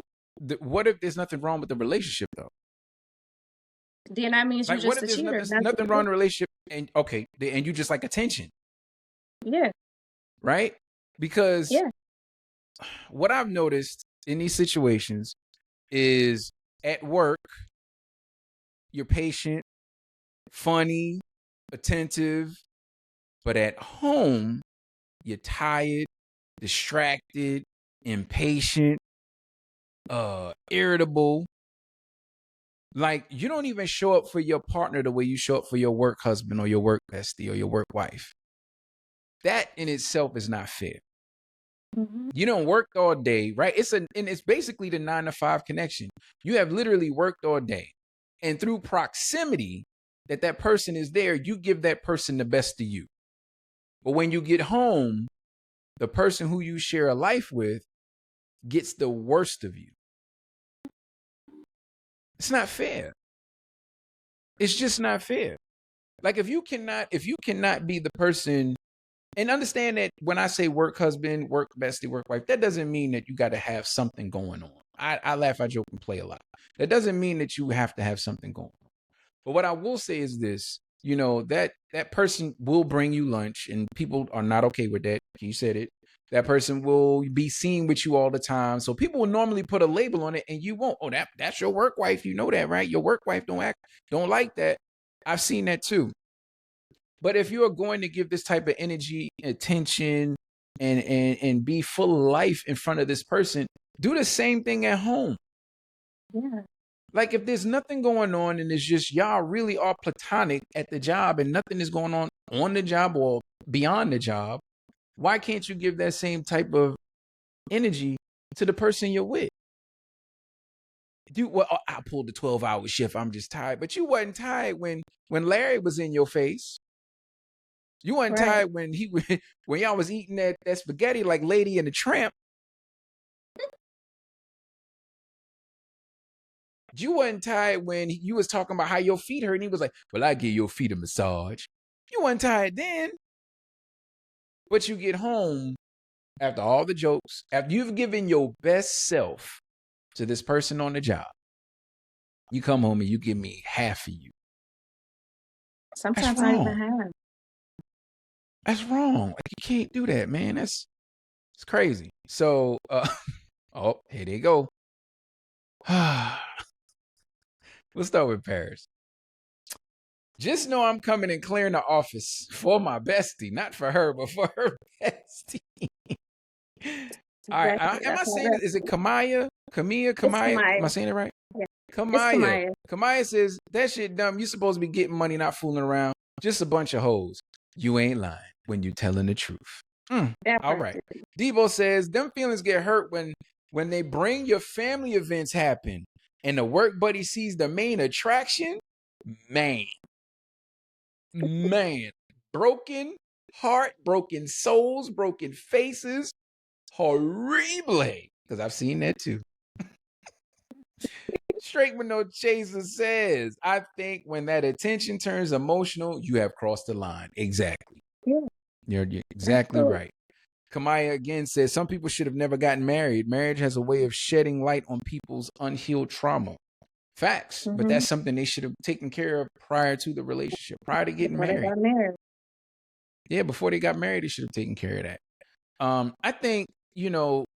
A: what if there's nothing wrong with the relationship though?
B: Then that means you
A: Like, what
B: just
A: if
B: a
A: there's
B: cheater.
A: nothing wrong in the relationship, and okay, and you just like attention,
B: Yeah,
A: right? Because
B: yeah.
A: what I've noticed in these situations is at work, you're patient, funny, attentive, but at home, you're tired, distracted, impatient, irritable. Like you don't even show up for your partner the way you show up for your work husband or your work bestie or your work wife. That in itself is not fair. You don't work all day, right? It's basically the 9 to 5 connection. You have literally worked all day. And through proximity that person is there, you give that person the best of you. But when you get home, the person who you share a life with gets the worst of you. It's not fair. It's just not fair. Like if you cannot be the person, and understand that when I say work husband, work bestie, work wife, that doesn't mean that you got to have something going on. I laugh, I joke, and play a lot. That doesn't mean that you have to have something going on. But what I will say is this, that person will bring you lunch, and people are not okay with that. You said it. That person will be seen with you all the time. So people will normally put a label on it and you won't. Oh, that's your work wife. You know that, right? Your work wife don't like that. I've seen that too. But if you're going to give this type of energy, attention, and be full of life in front of this person, do the same thing at home.
B: Yeah.
A: Like if there's nothing going on and it's just y'all really are platonic at the job and nothing is going on the job or beyond the job, why can't you give that same type of energy to the person you're with? I pulled the 12-hour shift. I'm just tired. But you wasn't tired when Larry was in your face. You weren't tired when when y'all was eating that spaghetti like Lady and the Tramp. You wasn't tired when you was talking about how your feet hurt and he was like, well, I give your feet a massage. You weren't tired then. But you get home after all the jokes, after you've given your best self to this person on the job, you come home and you give me half of you.
B: Sometimes not even half.
A: That's wrong. Like, you can't do that, man. It's crazy. So, oh, here they go. We'll start with Paris. Just know I'm coming and clearing the office for my bestie, not for her, but for her bestie. All right.
B: Exactly.
A: Am I
B: That's how
A: saying it?
B: that.
A: Is it Kamaya?
B: It's
A: Kamaya? Am I
B: Kamaya.
A: saying it right?
B: Yeah, it's
A: Kamaya.
B: Kamaya.
A: Kamaya says, that shit dumb. You supposed to be getting money, not fooling around. Just a bunch of hoes. You ain't lying when you telling the truth.
B: That
A: All
B: part.
A: right. Debo says, them feelings get hurt when they bring your family events happen and the work buddy sees the main attraction. Man. Broken heart, broken souls, broken faces. Horrible. Because I've seen that too. Straight with no chaser says, I think when that attention turns emotional, you have crossed the line. Exactly.
B: Yeah.
A: You're exactly
B: Absolutely.
A: right. Kamaya again says, some people should have never gotten married. Marriage has a way of shedding light on people's unhealed trauma. Facts. But that's something they should have taken care of prior to the relationship, prior to getting
B: Before they
A: married.
B: got married.
A: Yeah, before they got married, they should have taken care of that. I think,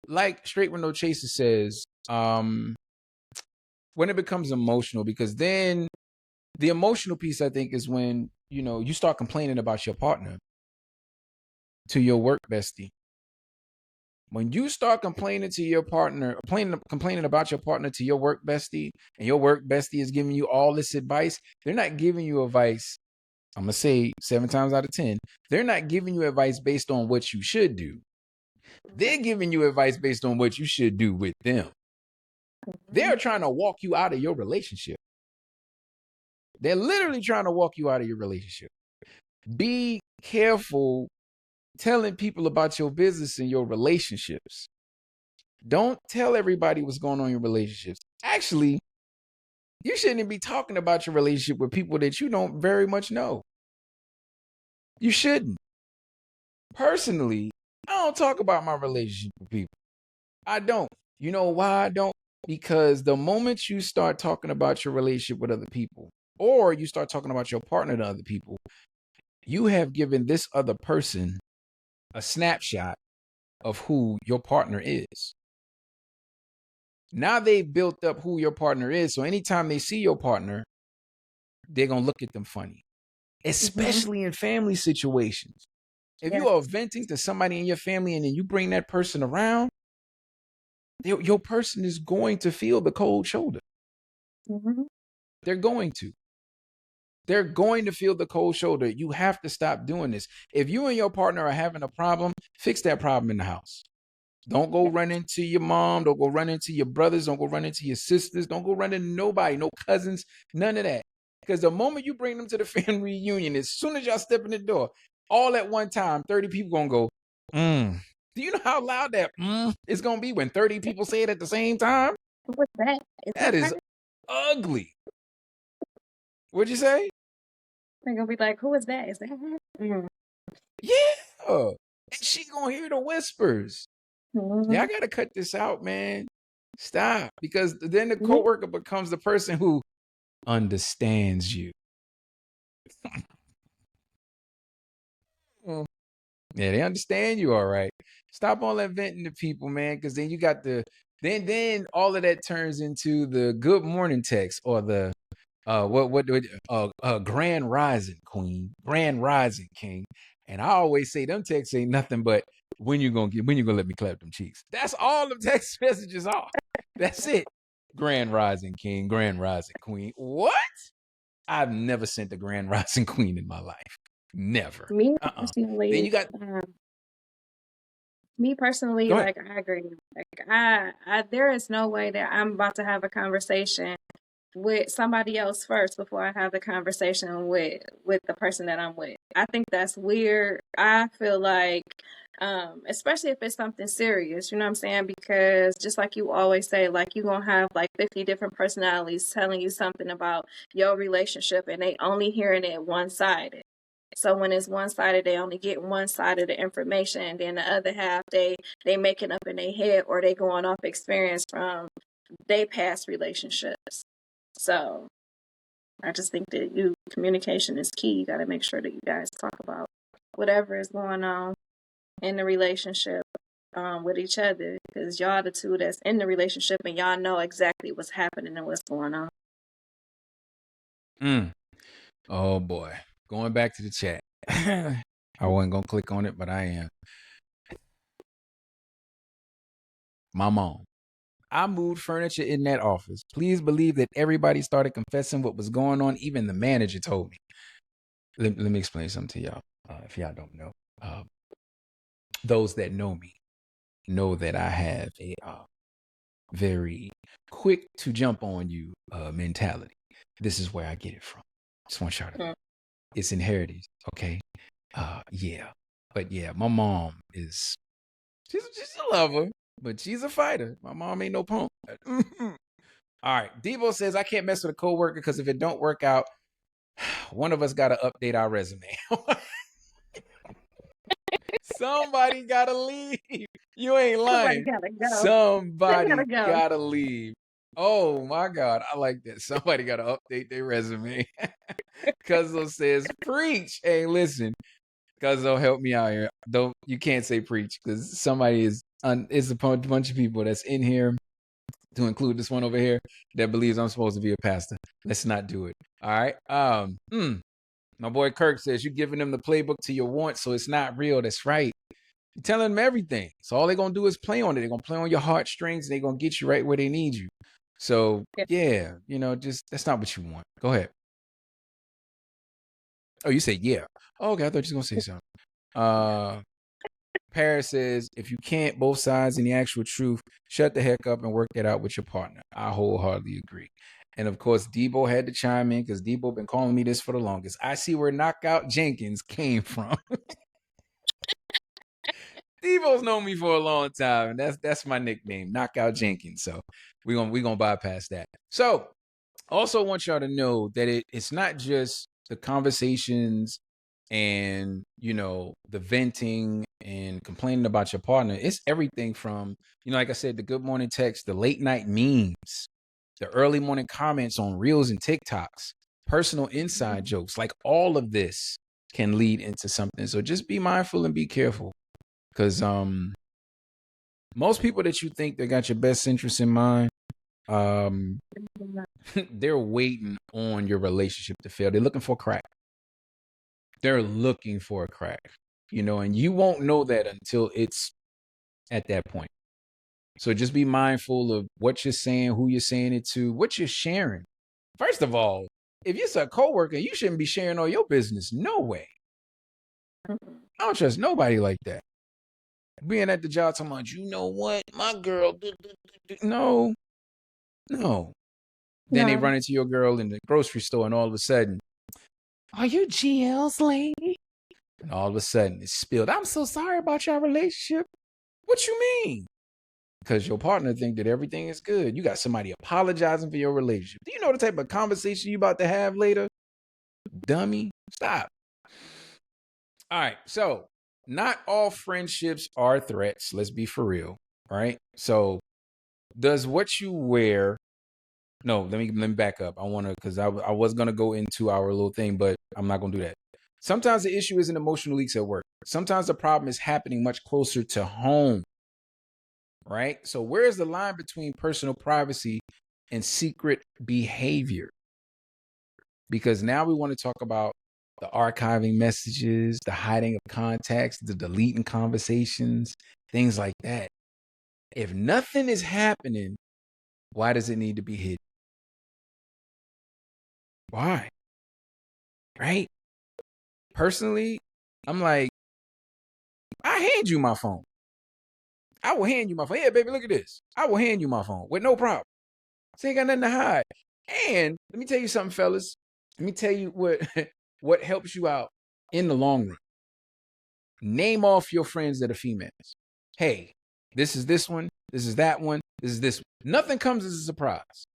A: like Straight with No Chaser says, when it becomes emotional, because then the emotional piece, I think, is when, you start complaining about your partner to your work bestie. When you start complaining to your partner, complaining about your partner to your work bestie, and your work bestie is giving you all this advice, they're not giving you advice. I'm going to say 7 times out of 10, they're not giving you advice based on what you should do. They're giving you advice based on what you should do with them. They're trying to walk you out of your relationship. They're literally trying to walk you out of your relationship. Be careful telling people about your business and your relationships. Don't tell everybody what's going on in your relationships. Actually, you shouldn't be talking about your relationship with people that you don't very much know. You shouldn't. Personally, I don't talk about my relationship with people. I don't. You know why I don't? Because the moment you start talking about your relationship with other people, or you start talking about your partner to other people, you have given this other person a snapshot of who your partner is. Now they've built up who your partner is. So anytime they see your partner, they're going to look at them funny, especially in family situations. If you are venting to somebody in your family and then you bring that person around, your person is going to feel the cold shoulder. They're going to. They're going to feel the cold shoulder. You have to stop doing this. If you and your partner are having a problem, fix that problem in the house. Don't go run into your mom. Don't go run into your brothers. Don't go run into your sisters. Don't go run into nobody, no cousins, none of that. Because the moment you bring them to the family reunion, as soon as y'all step in the door, all at one time, 30 people going to go, Do you know how loud that is going to be when 30 people say it at the same time?
B: What's that?
A: That is ugly. What'd you say?
B: They're going to be like, who is that? Is that her?
A: Yeah. And she going to hear the whispers. Yeah, I got to cut this out, man. Stop. Because then the coworker becomes the person who understands you. Yeah, they understand you, all right. Stop all that venting to people, man, because then you got then all of that turns into the good morning text or the grand rising queen, grand rising king. And I always say them texts ain't nothing but when you gonna let me clap them cheeks. That's all the text messages are. That's it. Grand rising king, grand rising queen. What? I've never sent a grand rising queen in my life. Never.
B: Me
A: Then you got.
B: Me personally, like I agree. Like I there is no way that I'm about to have a conversation with somebody else first before I have the conversation with the person that I'm with. I think that's weird. I feel like especially if it's something serious, you know what I'm saying? Because just like you always say, like you're gonna have like 50 different personalities telling you something about your relationship and they only hearing it one-sided. So when it's one-sided, they only get one side of the information, and then the other half they make it up in their head or they going off experience from their past relationships. So I just think that communication is key. You got to make sure that you guys talk about whatever is going on in the relationship with each other, because y'all the two that's in the relationship and y'all know exactly what's happening and what's going on.
A: Oh boy. Going back to the chat. I wasn't gonna click on it, but I am. My mom. I moved furniture in that office. Please believe that everybody started confessing what was going on. Even the manager told me. Let me explain something to y'all. If y'all don't know, those that know me know that I have a very quick to jump on you mentality. This is where I get it from. Just want y'all to know. It's inherited, okay? Yeah. But yeah, my mom is she's a lover, but she's a fighter. My mom ain't no punk. All right. Devo says I can't mess with a coworker because if it don't work out, one of us gotta update our resume. Somebody gotta leave. You ain't lying. Somebody gotta leave. Oh my God. I like that. Somebody gotta update their resume. Cuzzo says, preach. Hey, listen. Cuzzo, help me out here. You can't say preach because somebody is a bunch of people that's in here, to include this one over here, that believes I'm supposed to be a pastor. Let's not do it. All right. My boy Kirk says you're giving them the playbook to your wants, so it's not real. That's right. You're telling them everything. So all they're gonna do is play on it. They're gonna play on your heartstrings, and they're gonna get you right where they need you. So yeah, just that's not what you want. Go ahead. Oh, you say yeah. Oh, okay, I thought you were gonna say something. Paris says, if you can't both sides in the actual truth, shut the heck up and work that out with your partner. I wholeheartedly agree. And of course, Debo had to chime in because Debo been calling me this for the longest. I see where Knockout Jenkins came from. Debo's known me for a long time, and that's my nickname, Knockout Jenkins. So we're gonna bypass that. So also want y'all to know that it's not just the conversations and the venting and complaining about your partner. It's everything from like I said, the good morning text, the late night memes, the early morning comments on reels and TikToks, personal inside jokes. Like all of this can lead into something. So just be mindful and be careful, because most people that you think they got your best interest in mind, they're waiting on your relationship to fail. They're looking for a crack. They're looking for a crack, and you won't know that until it's at that point. So just be mindful of what you're saying, who you're saying it to, what you're sharing. First of all, if you're a coworker, you shouldn't be sharing all your business. No way. I don't trust nobody like that. Being at the job talking about, you know what, my girl, no. Then they run into your girl in the grocery store, and all of a sudden, are you GL's lady? And all of a sudden, it's spilled. I'm so sorry about your relationship. What you mean? Because your partner think that everything is good. You got somebody apologizing for your relationship. Do you know the type of conversation you about to have later? Dummy, stop. All right, so not all friendships are threats. Let's be for real, right? So does what you wear... No, let me back up. I want to, because I was going to go into our little thing, but I'm not going to do that. Sometimes the issue isn't emotional leaks at work. Sometimes the problem is happening much closer to home, right? So where's the line between personal privacy and secret behavior? Because now we want to talk about the archiving messages, the hiding of contacts, the deleting conversations, things like that. If nothing is happening, why does it need to be hidden? Why? Right? Personally, I'm like, I hand you my phone. I will hand you my phone. Yeah, baby, look at this. I will hand you my phone with no problem. So ain't got nothing to hide. And let me tell you something, fellas. Let me tell you what helps you out in the long run. Name off your friends that are females. Hey, this is this one. This is that one. This is this one. Nothing comes as a surprise.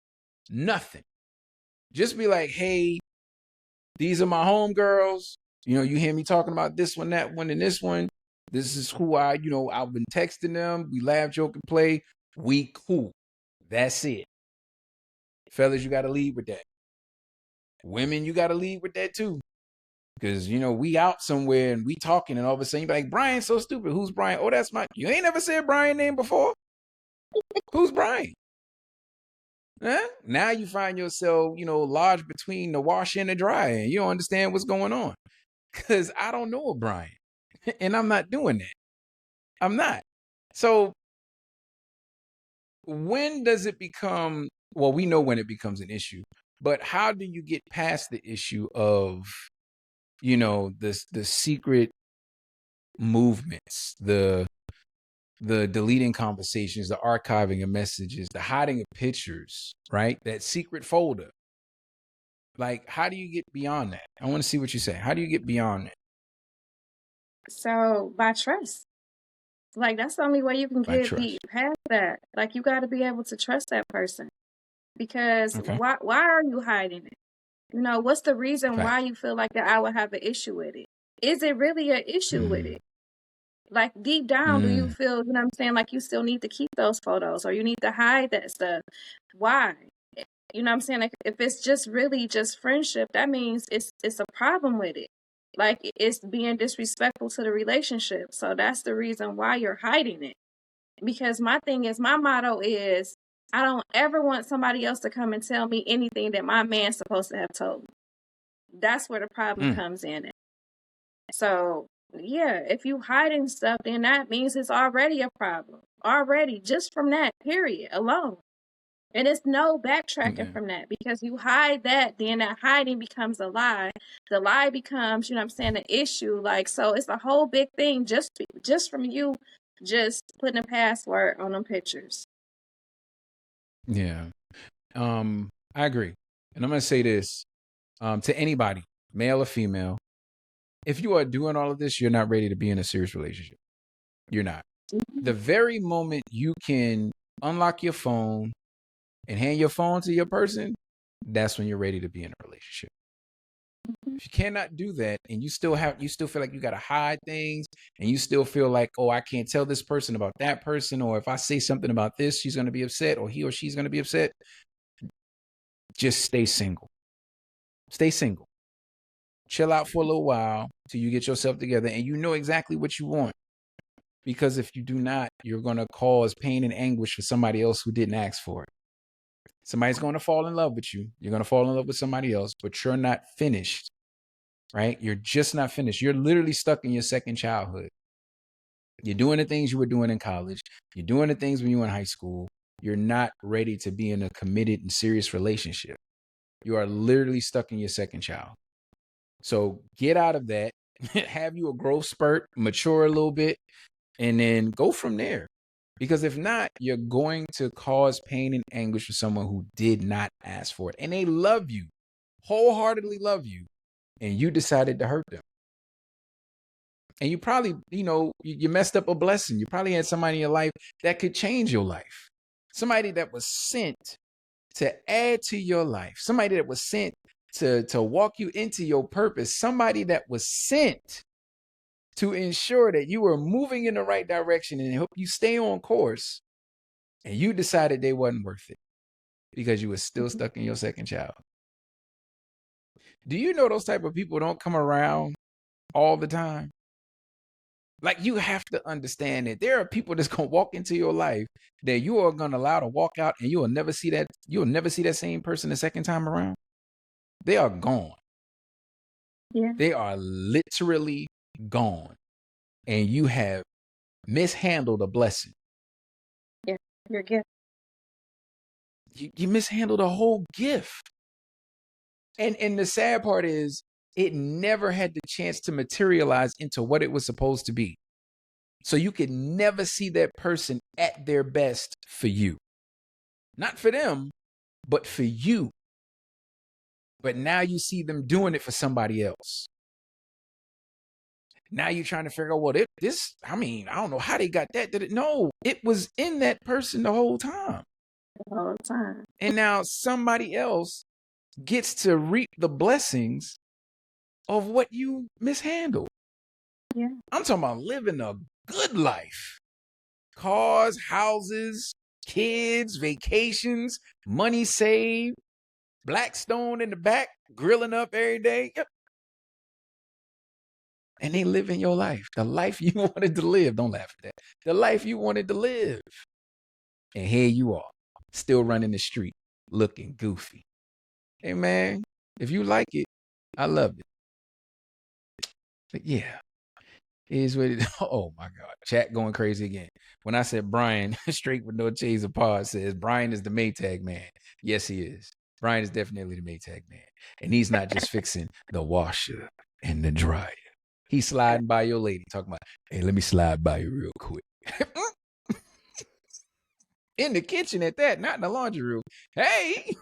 A: Nothing. Just be like, hey, these are my homegirls. You hear me talking about this one, that one, and this one. This is who I've been texting them. We laugh, joke, and play. We cool. That's it. Fellas, you got to lead with that. Women, you got to lead with that too. Because, we out somewhere and we talking, and all of a sudden you be like, Brian's so stupid. Who's Brian? Oh, that's you ain't never said Brian's name before. Who's Brian? Now you find yourself, lodged between the washer and the dryer, and you don't understand what's going on. Because I don't know a Brian, and I'm not doing that. I'm not. So when does it become, well, we know when it becomes an issue, but how do you get past the issue of, the secret movements, the deleting conversations, the archiving of messages, the hiding of pictures, right? That secret folder. Like, how do you get beyond that? I want to see what you say. How do you get beyond that?
B: So by trust. Like, that's the only way you can
A: By
B: be
A: trust.
B: past that. Like, you got to be able to trust that person, because
A: Okay.
B: why are you hiding it? What's the reason why
A: Fact.
B: you feel like that I would have an issue with it? Is it really an issue with
A: Mm.
B: it? Like, deep down, do you
A: Mm.
B: feel, what I'm saying, like you still need to keep those photos, or you need to hide that stuff? Why? You know what I'm saying? Like, if it's just really just friendship, that means it's a problem with it. Like, it's being disrespectful to the relationship. So that's the reason why you're hiding it. Because my motto is, I don't ever want somebody else to come and tell me anything that my man's supposed to have told me. That's where the problem comes in. So yeah, if you hiding stuff, then that means it's already a problem. Already, just from that period alone. And it's no backtracking from that, because you hide that, then that hiding becomes a lie. The lie becomes, an issue. Like, so it's a whole big thing just from you just putting a password on them pictures.
A: Yeah. I agree. And I'm going to say this to anybody, male or female. If you are doing all of this, you're not ready to be in a serious relationship. You're not. The very moment you can unlock your phone and hand your phone to your person, that's when you're ready to be in a relationship. If you cannot do that, and you still feel like you got to hide things, and you still feel like, oh, I can't tell this person about that person, or if I say something about this, she's going to be upset, or he or she's going to be upset, just stay single. Stay single. Chill out for a little while till you get yourself together and you know exactly what you want. Because if you do not, you're going to cause pain and anguish for somebody else who didn't ask for it. Somebody's going to fall in love with you. You're going to fall in love with somebody else, but you're not finished, right? You're just not finished. You're literally stuck in your second childhood. You're doing the things you were doing in college. You're doing the things when you were in high school. You're not ready to be in a committed and serious relationship. You are literally stuck in your second child. So get out of that, have you a growth spurt, mature a little bit, and then go from there. Because if not, you're going to cause pain and anguish for someone who did not ask for it. And they love you, wholeheartedly love you, and you decided to hurt them. And you probably, you messed up a blessing. You probably had somebody in your life that could change your life. Somebody that was sent to add to your life. Somebody that was sent to walk you into your purpose. Somebody that was sent to ensure that you were moving in the right direction and help you stay on course. And you decided they wasn't worth it because you were still stuck in your second child. Do you know those type of people don't come around all the time? Like, you have to understand that there are people that's going to walk into your life that you are going to allow to walk out, and you'll never see that same person the second time around. They are gone.
B: Yeah.
A: They are literally gone. And you have mishandled a blessing.
B: Yeah, your gift.
A: You mishandled a whole gift. And the sad part is, it never had the chance to materialize into what it was supposed to be. So you could never see that person at their best for you. Not for them, but for you. But now you see them doing it for somebody else. Now you're trying to figure out, well, I don't know how they got that. No, it was in that person the whole time.
B: The whole time.
A: And now somebody else gets to reap the blessings of what you mishandled.
B: Yeah.
A: I'm talking about living a good life. Cars, houses, kids, vacations, money saved, Blackstone in the back, grilling up every day. Yep. And they live in your life. The life you wanted to live. Don't laugh at that. The life you wanted to live. And here you are, still running the street. looking goofy. Hey, man, if you like it, I love it. But yeah, it is what it is. Oh, my God. Chat going crazy again. When I said Brian, straight with no chaser pod says, Brian is the Maytag man. Yes, he is. Brian is definitely the Maytag man. And he's not just fixing the washer and the dryer. He's sliding by your lady, talking about, hey, let me slide by you real quick. In the kitchen at that, not in the laundry room. Hey!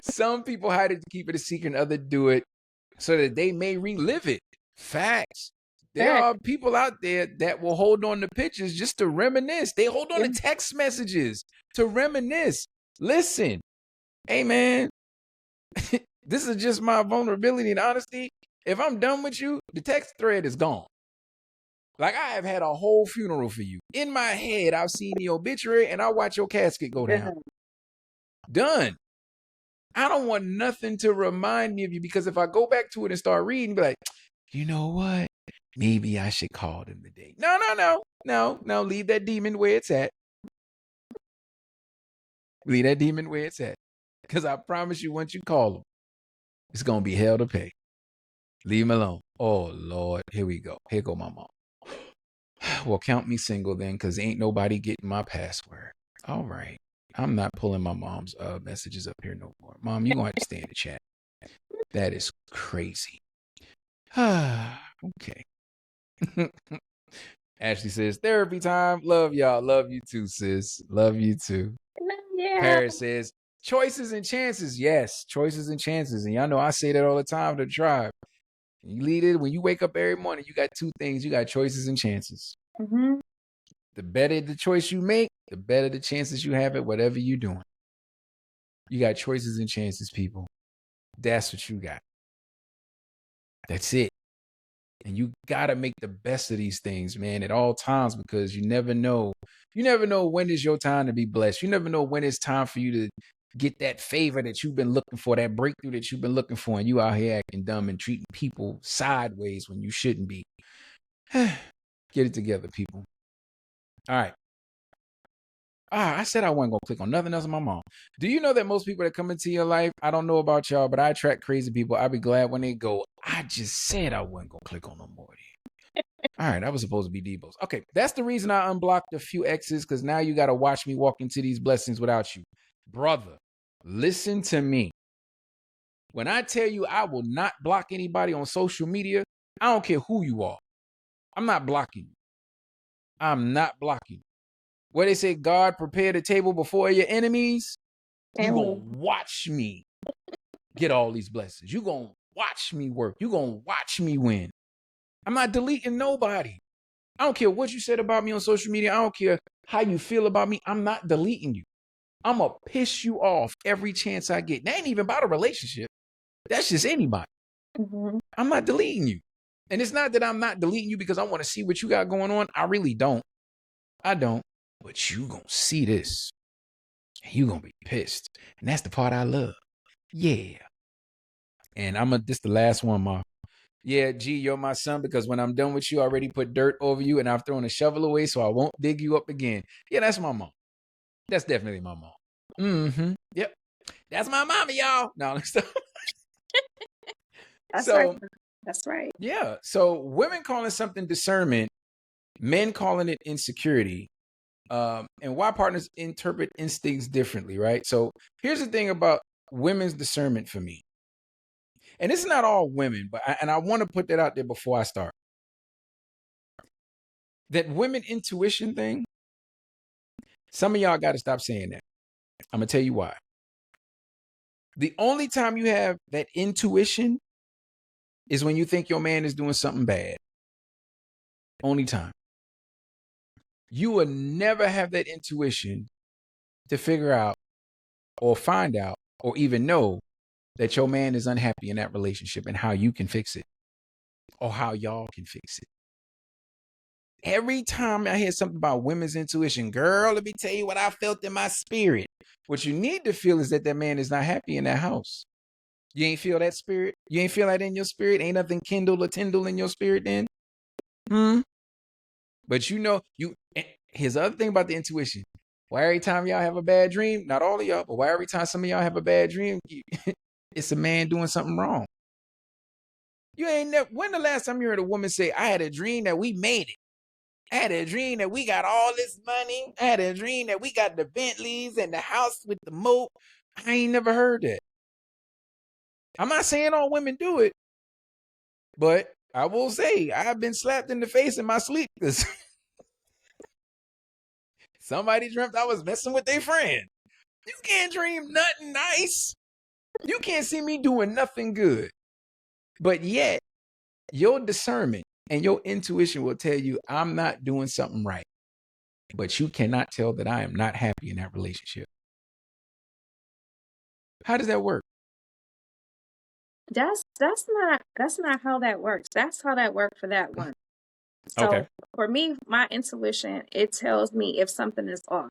A: Some people hide it to keep it a secret, and others do it so that they may relive it. Facts. There are people out there that will hold on to pictures just to reminisce. They hold on to text messages to reminisce. Listen, hey, man, this is just my vulnerability and honesty. If I'm done with you, the text thread is gone. Like, I have had a whole funeral for you. In my head, I've seen the obituary and I watch your casket go down. Done. I don't want nothing to remind me of you, because if I go back to it and start reading, be like, you know what? Maybe I should call them today. No. Leave that demon where it's at. Leave that demon where it's at. Because I promise you, once you call them, it's going to be hell to pay. Leave him alone. Oh, Lord. Here we go. Here go my mom. Well, count me single then, because ain't nobody getting my password. All right. I'm not pulling my mom's messages up here no more. Mom, you're going to have to stay in the chat. That is crazy. Okay. Ashley says, therapy time. Love y'all. Love you too, sis. Love you too.
B: Yeah.
A: Paris says, choices and chances. Yes, choices and chances. And y'all know I say that all the time to the tribe. You lead it when you wake up every morning. You got two things. You got choices and chances.
B: Mm-hmm.
A: The better the choice you make, the better the chances you have at whatever you're doing. You got choices and chances, people. That's what you got. That's it. And you got to make the best of these things, man, at all times, because you never know. You never know when is your time to be blessed. You never know when it's time for you to get that favor that you've been looking for, that breakthrough that you've been looking for, and you out here acting dumb and treating people sideways when you shouldn't be. Get it together, people. All right. I said I wasn't going to click on nothing else in my mom. Do you know that most people that come into your life, I don't know about y'all, but I attract crazy people. I'll be glad when they go. I just said I wasn't going to click on no more. All right, that was supposed to be Debo's. Okay, that's the reason I unblocked a few exes, because now you got to watch me walk into these blessings without you. Brother, listen to me. When I tell you I will not block anybody on social media, I don't care who you are. I'm not blocking you. I'm not blocking you. Where they say God prepared a table before your enemies, you're going to watch me get all these blessings. You're going to watch me work. You're going to watch me win. I'm not deleting nobody. I don't care what you said about me on social media. I don't care how you feel about me. I'm not deleting you. I'm going to piss you off every chance I get. That ain't even about a relationship. That's just anybody. Mm-hmm. I'm not deleting you. And it's not that I'm not deleting you because I want to see what you got going on. I really don't. I don't. But you going to see this. And you going to be pissed. And that's the part I love. Yeah. And this the last one, Ma. Yeah, G, you're my son, because when I'm done with you, I already put dirt over you and I've thrown a shovel away so I won't dig you up again. Yeah, that's my mom. That's definitely my mom. Mm-hmm. Yep. That's my mama, y'all. No,
B: That's right. That's right.
A: Yeah. So women calling something discernment, men calling it insecurity, and why partners interpret instincts differently, right? So here's the thing about women's discernment for me. And it's not all women, but I want to put that out there before I start. That women intuition thing, some of y'all got to stop saying that. I'm going to tell you why. The only time you have that intuition is when you think your man is doing something bad. Only time. You will never have that intuition to figure out or find out or even know that your man is unhappy in that relationship and how you can fix it or how y'all can fix it. Every time I hear something about women's intuition, girl, let me tell you what I felt in my spirit. What you need to feel is that man is not happy in that house. You ain't feel that spirit? You ain't feel that in your spirit? Ain't nothing kindle or tyndle in your spirit then? But you know, here's the other thing about the intuition. Why every time y'all have a bad dream, not all of y'all, but why every time some of y'all have a bad dream, it's a man doing something wrong? You ain't never, when the last time you heard a woman say, I had a dream that we made it. I had a dream that we got all this money. I had a dream that we got the Bentleys and the house with the moat. I ain't never heard that. I'm not saying all women do it, but I will say I've been slapped in the face in my sleep because somebody dreamt I was messing with their friend. You can't dream nothing nice. You can't see me doing nothing good. But yet, your discernment and your intuition will tell you I'm not doing something right. But you cannot tell that I am not happy in that relationship. How does that work?
B: That's not how that works. That's how that worked for that one. So
A: Okay.
B: for me, my intuition, it tells me if something is off.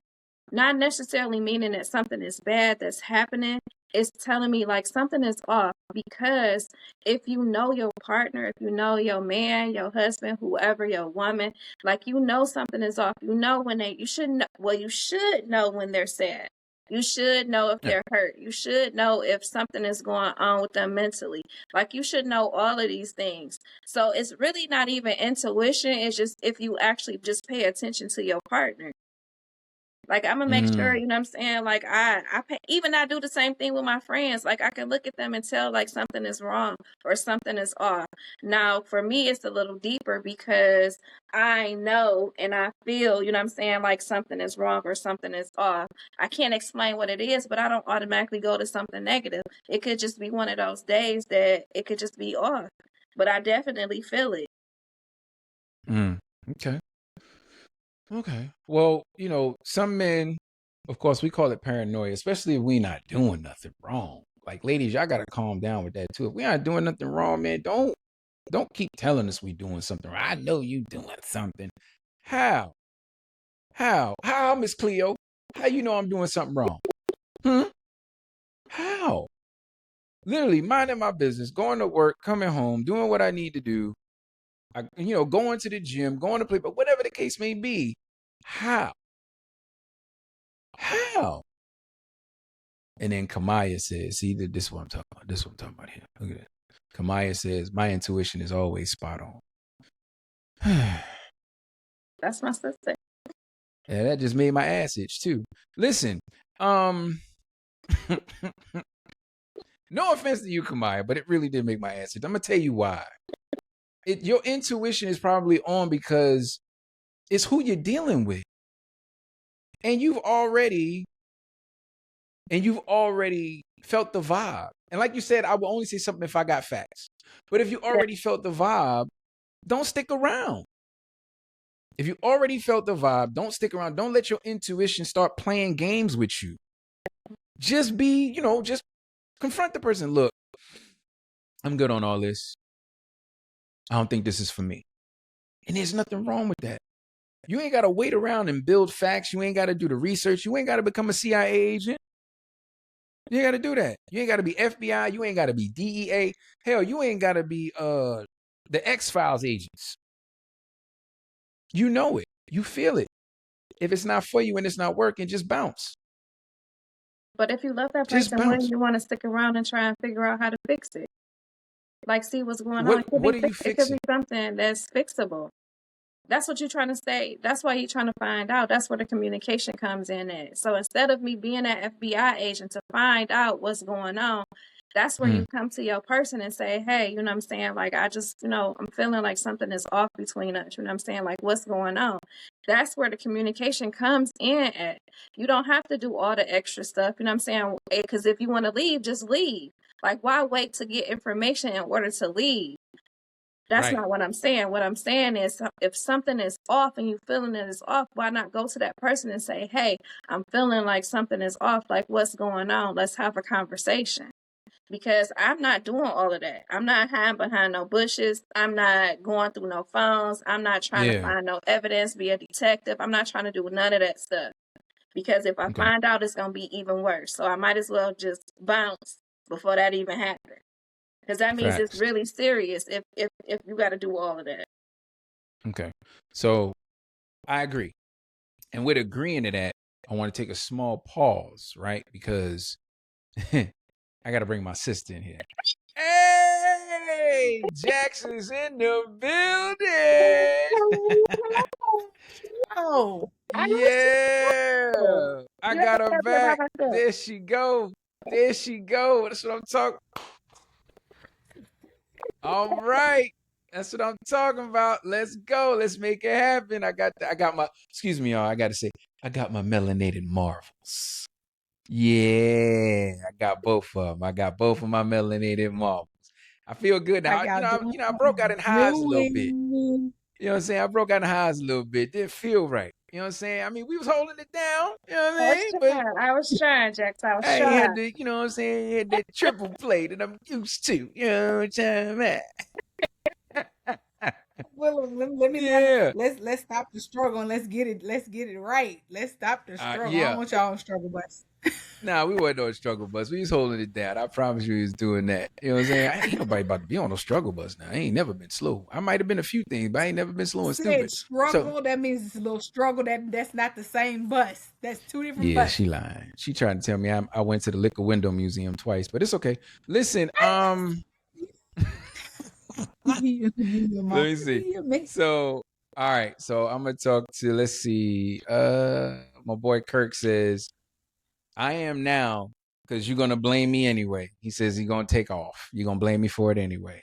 B: Not necessarily meaning that something is bad that's happening. It's telling me like something is off because if you know your partner, if you know your man, your husband, whoever, your woman, like you know something is off. You know when you should know, well, you should know when they're sad. You should know if
A: Yeah.
B: they're hurt. You should know if something is going on with them mentally. Like you should know all of these things. So it's really not even intuition. It's just if you actually just pay attention to your partner. Like I'm gonna make sure, you know what I'm saying? Like even I do the same thing with my friends. Like I can look at them and tell like something is wrong or something is off. Now for me it's a little deeper because I know and I feel, you know what I'm saying, like something is wrong or something is off. I can't explain what it is, but I don't automatically go to something negative. It could just be one of those days that it could just be off. But I definitely feel it.
A: Okay. Okay. Well, some men, of course, we call it paranoia, especially if we not doing nothing wrong. Like, ladies, y'all gotta calm down with that too. If we not doing nothing wrong, man, don't keep telling us we doing something wrong. I know you doing something. How? How, Miss Cleo? How you know I'm doing something wrong? How? Literally minding my business, going to work, coming home, doing what I need to do. Going to the gym, going to play, but whatever the case may be, how? How? And then Kamaya says, see, this is what I'm talking about. This is what I'm talking about here. Look at that. Kamaya says, my intuition is always spot on.
B: That's my sister.
A: Yeah, that just made my ass itch too. Listen, no offense to you, Kamaya, but it really did make my ass itch. I'm gonna tell you why. Your intuition is probably on because it's who you're dealing with. And you've already felt the vibe. And like you said, I will only say something if I got facts. But if you already felt the vibe, don't stick around. If you already felt the vibe, don't stick around. Don't let your intuition start playing games with you. Just just confront the person. Look, I'm good on all this. I don't think this is for me. And there's nothing wrong with that. You ain't got to wait around and build facts. You ain't got to do the research. You ain't got to become a CIA agent. You ain't got to do that. You ain't got to be FBI. You ain't got to be DEA. Hell, you ain't got to be the X-Files agents. You know it. You feel it. If it's not for you and it's not working, just bounce.
B: But if you love that
A: Just
B: person, wouldn't
A: bounce.
B: you want to stick around and try and figure out how to fix it? Like, see what's going on.
A: What are you
B: It could be
A: fixing?
B: something that's fixable. That's what you're trying to say. That's why you're trying to find out. That's where the communication comes in at. So instead of me being an FBI agent to find out what's going on, that's where you come to your person and say, hey, you know what I'm saying? Like, I just, I'm feeling like something is off between us. You know what I'm saying? Like, what's going on? That's where the communication comes in at. You don't have to do all the extra stuff. You know what I'm saying? Because if you want to leave, just leave. Like, why wait to get information in order to leave? That's
A: Right.
B: not what I'm saying. What I'm saying is if something is off and you feeling it is off, why not go to that person and say, hey, I'm feeling like something is off. Like, what's going on? Let's have a conversation. Because I'm not doing all of that. I'm not hiding behind no bushes. I'm not going through no phones. I'm not trying to find no evidence, be a detective. I'm not trying to do none of that stuff. Because if I find out, it's going to be even worse. So I might as well just bounce before that even happens. Because that means it's really serious if you got to do all of that.
A: Okay. So I agree. And with agreeing to that, I want to take a small pause, right? Because I got to bring my sister in here. Hey, Jackson's in the building.
B: Oh, I
A: Yeah, I
B: you
A: got her back.
B: about myself.
A: There she go. There she go. That's what I'm talking. All right. That's what I'm talking about. Let's go. Let's make it happen. I got my, excuse me, y'all. I got to say, I got my melanated marvels. Yeah, I got both of them. I got both of my melanated marvels. I feel good
C: How
A: now.
C: y'all doing?
A: I broke out in highs a little bit.
C: Doing?
A: You know what I'm saying? I broke out in highs a little bit. Didn't feel right. You know what I'm saying? I mean, we was holding it down. You know what I mean? But
B: I was trying, Jax. I was
A: I ain't had
B: trying.
A: the, you know what I'm saying? Had that triple play that I'm used to. You know what I'm saying?
C: Well, let me
A: Yeah.
C: let's stop the struggle and let's get it right. Let's stop the struggle. I
A: Yeah.
C: don't want y'all on struggle bus.
A: Nah, we wasn't on struggle bus. We was holding it down. I promise you we was doing that. You know what I'm saying? I ain't nobody about to be on no struggle bus now. I ain't never been slow. I might have been a few things, but I ain't never been slow and
C: Said
A: stupid. So
C: struggle, that means it's a little struggle. That's not the same bus. That's two different
A: yeah,
C: buses.
A: she lying. She trying to tell me I went to the Liquor Window Museum twice, but it's okay. Listen, let me see. So, all right. So I'm gonna talk to. Let's see. My boy Kirk says, "I am now because you're gonna blame me anyway." He says he's gonna take off. You're gonna blame me for it anyway.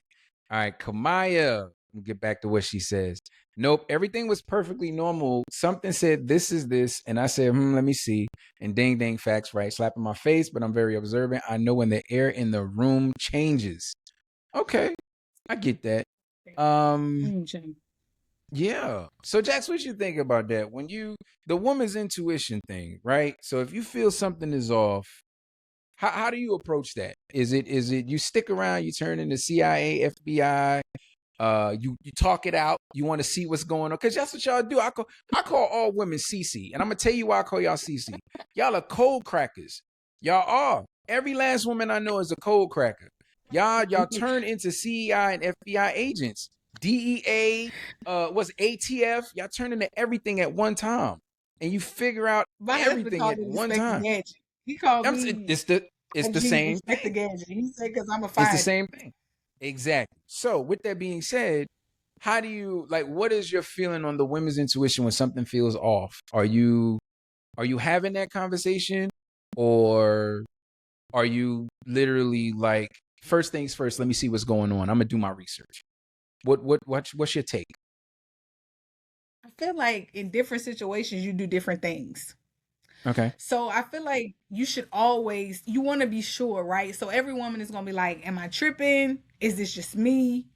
A: All right, Kamaya. Get back to what she says. Nope, everything was perfectly normal. Something said this is this, and I said, let me see. And ding dang, facts right. Slapping my face, but I'm very observant. I know when the air in the room changes. Okay, I get that. Yeah. So Jax, what you think about that? When the woman's intuition thing, right? So if you feel something is off, how do you approach that? Is it you stick around, you turn into CIA, FBI, you talk it out, you want to see what's going on? Because that's what y'all do. I call all women CC, and I'm gonna tell you why I call y'all CC. Y'all are cold crackers. Y'all are. Every last woman I know is a cold cracker. Y'all turn into CEI and FBI agents. DEA, what's ATF? Y'all turn into everything at one time, and you figure out
C: My husband
A: everything
C: called
A: at
C: it
A: one
C: Inspector
A: time.
C: Gadget. He called me
A: It's the same
C: Inspector
A: thing.
C: Gadget. He said because I'm a
A: It's the
C: find.
A: same thing. Exactly. So with that being said, how do you what is your feeling on the women's intuition when something feels off? Are you having that conversation, or are you literally like, first things first, let me see what's going on. I'm gonna do my research. What's your take?
C: I feel like in different situations you do different things.
A: Okay.
C: So I feel like you want to be sure, right? So every woman is gonna be like, am I tripping? Is this just me?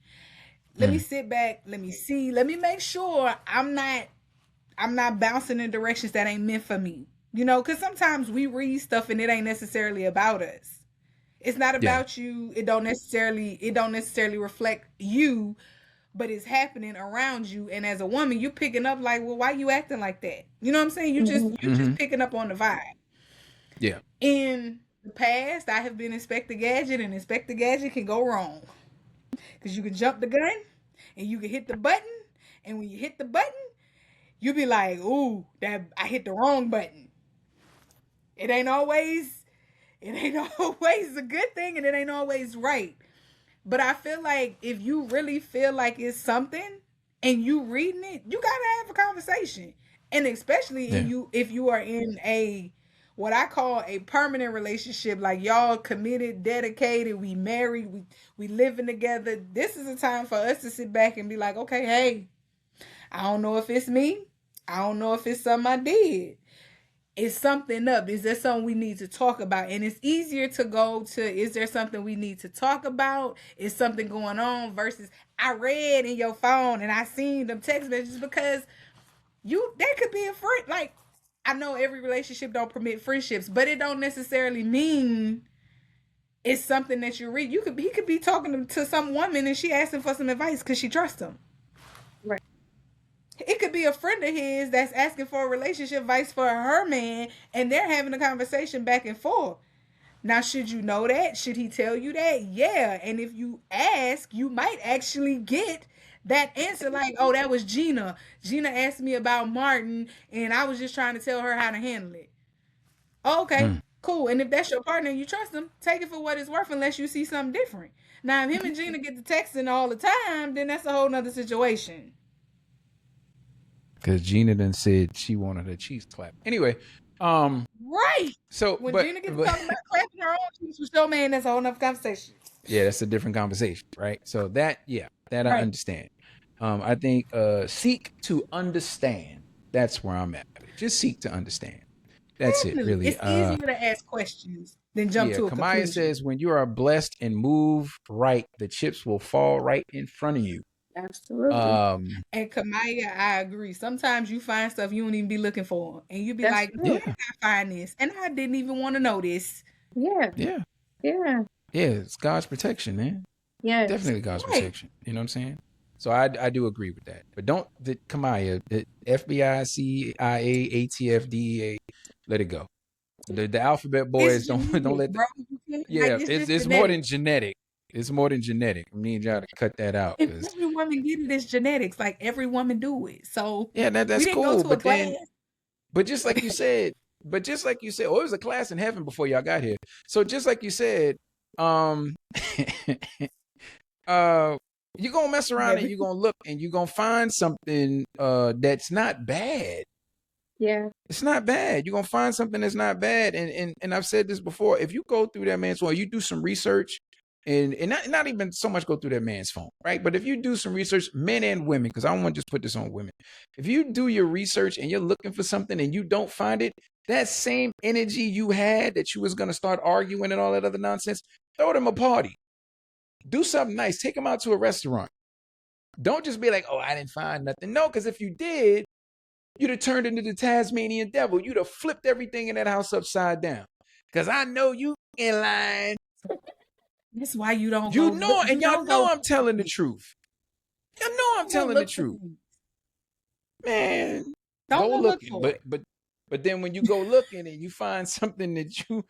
C: Let me sit back, let me see, let me make sure I'm not bouncing in directions that ain't meant for me. You know, because sometimes we read stuff and it ain't necessarily about us. It's not about you. It don't necessarily reflect you, but it's happening around you. And as a woman, you picking up like, well, why you acting like that? You know what I'm saying? You just picking up on the vibe.
A: Yeah.
C: In the past, I have been Inspector Gadget, and Inspector Gadget can go wrong because you can jump the gun and you can hit the button, and when you hit the button, you be like, ooh, that I hit the wrong button. It ain't always a good thing, and it ain't always right. But I feel like if you really feel like it's something and you reading it, you gotta have a conversation. And especially if you are in a what I call a permanent relationship, like y'all committed, dedicated, we married, we living together. This is a time for us to sit back and be like, okay, hey, I don't know if it's me. I don't know if it's something I did. Is something up? Is there something we need to talk about? And it's easier to go to, is there something we need to talk about? Is something going on versus I read in your phone and I seen them text messages, because that could be a friend. Like, I know every relationship don't permit friendships, but it don't necessarily mean it's something that you read. He could be talking to some woman and she asking for some advice because she trusts him.
B: Right.
C: It could be a friend of his that's asking for a relationship advice for her man, and they're having a conversation back and forth. Now, should you know that? Should he tell you that? Yeah. And if you ask, you might actually get that answer like, oh, that was Gina. Gina asked me about Martin, and I was just trying to tell her how to handle it. Oh, okay,
A: Mm.
C: cool. And if that's your partner and you trust him, take it for what it's worth unless you see something different. Now, if him and Gina get to texting all the time, then that's a whole nother situation.
A: Because Gina done said she wanted a cheese clap. Anyway,
C: Right.
A: so
C: When Gina gets talking about clapping her own cheeks with your man, that's a whole nother conversation.
A: yeah, that's a different conversation, right? So that I
C: Right.
A: understand. I think seek to understand. That's where I'm at. Just seek to understand. That's it,
C: Definitely.
A: really.
C: It's easier to ask questions than jump to a
A: Kamaya
C: conclusion.
A: says, when you are blessed and move right, the chips will fall right in front of you.
B: Absolutely.
C: And Kamaya, I agree. Sometimes you find stuff you don't even be looking for. And you be
B: That's
C: like,
B: true.
C: where did I find this? And I didn't even want to know this.
B: Yeah.
A: Yeah.
B: Yeah.
A: Yeah, it's God's protection, man.
B: Yes.
A: Definitely God's
C: Right.
A: protection. You know what I'm saying? So I do agree with that. But don't, Kamaya, the FBI, CIA, ATF, DEA, let it go. The alphabet boys
C: It's
A: don't
C: genetic,
A: let
C: bro.
A: yeah,
C: Like,
A: it's
C: just
A: more
C: genetic.
A: than genetic. It's more than genetic. I need y'all to cut that out.
C: If
A: 'Cause
C: every woman get it, it's genetics. Like every woman do it. So
A: yeah,
C: we
A: that's
C: didn't go
A: cool.
C: to a
A: But
C: class.
A: just like you said, oh, it was a class in heaven before y'all got here. So just like you said, you're gonna mess around and
C: Baby.
A: you're gonna look and you're gonna find something that's not bad.
B: Yeah.
A: It's not bad. You're gonna find something that's not bad. And I've said this before. If you go through that man's phone, you do some research, and not even so much go through that man's phone, right? But if you do some research, men and women, because I don't want to just put this on women. If you do your research and you're looking for something and you don't find it, that same energy you had that you was gonna start arguing and all that other nonsense, throw them a party. Do something nice. Take them out to a restaurant. Don't just be like, oh, I didn't find nothing. No, because if you did, you'd have turned into the Tasmanian devil. You'd have flipped everything in that house upside down. Because I know you in line.
C: That's why you don't
A: You
C: go.
A: know, and y'all know I'm telling the
C: things.
A: truth. Y'all know I'm
C: Don't go
A: telling the
C: look for
A: truth.
C: things.
A: Man,
C: Don't
A: go
C: go look
A: looking.
C: for it.
A: But then when you go looking and you find something that you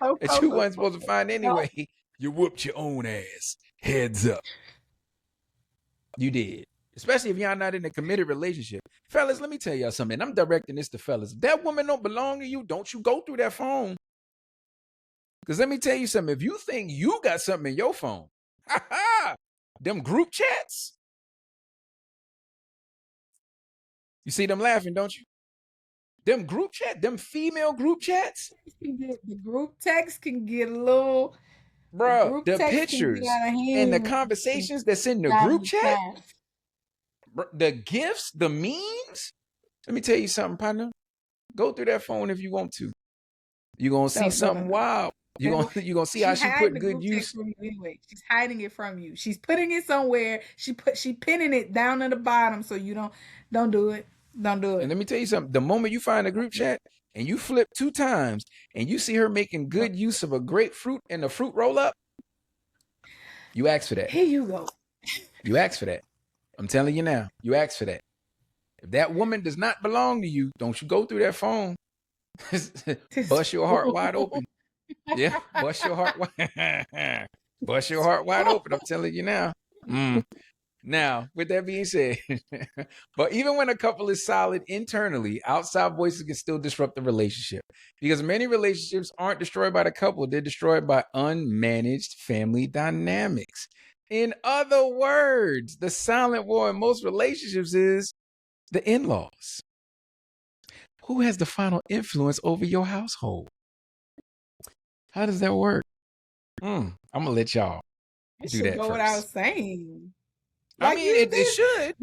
C: Don't
A: that
C: go
A: you
C: look
A: weren't
C: for
A: supposed to
C: it.
A: find
C: No.
A: anyway, you whooped your own ass. Heads up. You did. Especially if y'all not in a committed relationship. Fellas, let me tell y'all something. I'm directing this to fellas. If that woman don't belong to you, don't you go through that phone. Because let me tell you something. If you think you got something in your phone, them group chats, you see them laughing, don't you? Them group chat, them female group chats,
C: The group text can get a little.
A: bro,
C: Group
A: the
C: text can get
A: pictures
C: out of
A: and the
C: hand.
A: conversations that's in the group chat, the gifts, the memes. Let me tell you something, partner. Go through that phone if you want to. You're gonna see something wild. You're gonna see how she put good use.
C: From you anyway. She's hiding it from you. She's putting it somewhere. She pinning it down at the bottom so you don't do it. Don't do
A: And
C: it.
A: let me tell you something. The moment you find a group chat and you flip 2 times and you see her making good use of a grapefruit and a fruit roll up, you ask for that.
C: Here you go.
A: You ask for that. I'm telling you now. You ask for that. If that woman does not belong to you, don't you go through that phone. Bust your heart wide open. Yeah, bust your heart wide. Bust your heart wide open. I'm telling you now. Now, with that being said, but even when a couple is solid internally, outside voices can still disrupt the relationship because many relationships aren't destroyed by the couple, they're destroyed by unmanaged family dynamics. In other words, the silent war in most relationships is the in-laws. Who has the final influence over your household? How does that work? I'm gonna let y'all do that
C: go
A: first.
C: without saying.
A: I mean, it should.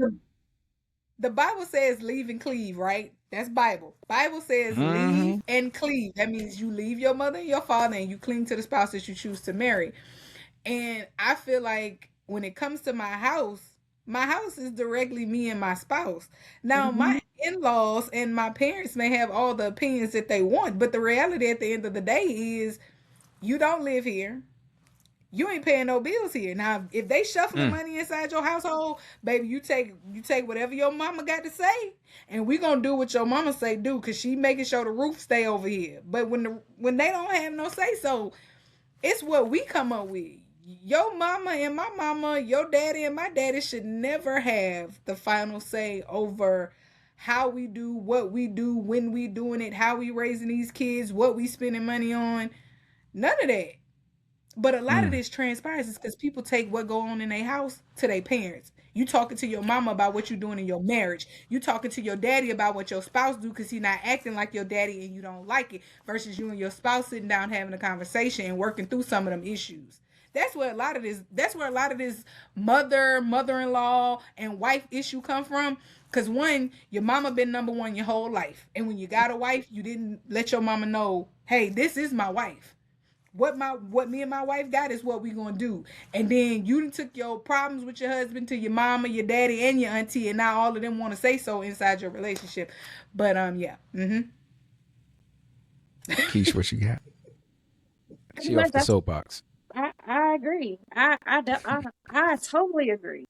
C: The Bible says leave and cleave, right? That's Bible. Bible says leave and cleave. That means you leave your mother and your father and you cling to the spouse that you choose to marry. And I feel like when it comes to my house is directly me and my spouse. Now, my in-laws and my parents may have all the opinions that they want, but the reality at the end of the day is you don't live here. You ain't paying no bills here. Now, if they shuffling money inside your household, baby, you take whatever your mama got to say, and we gonna do what your mama say do, cause she making sure the roof stay over here. But when they don't have no say so, it's what we come up with. Your mama and my mama, your daddy and my daddy should never have the final say over how we do what we do, when we doing it, how we raising these kids, what we spending money on. None of that. But a lot of this transpires is because people take what go on in their house to their parents. You talking to your mama about what you're doing in your marriage. You talking to your daddy about what your spouse do because he not acting like your daddy and you don't like it. Versus you and your spouse sitting down having a conversation and working through some of them issues. That's where a lot of this mother-in-law, and wife issue come from. Because one, your mama been number one your whole life. And when you got a wife, you didn't let your mama know, hey, this is my wife. What me and my wife got is what we gonna do. And then you took your problems with your husband to your mama, your daddy, and your auntie, and now all of them want to say so inside your relationship. But yeah.
A: Kish, what you got? She off the soapbox.
B: I agree. I totally agree.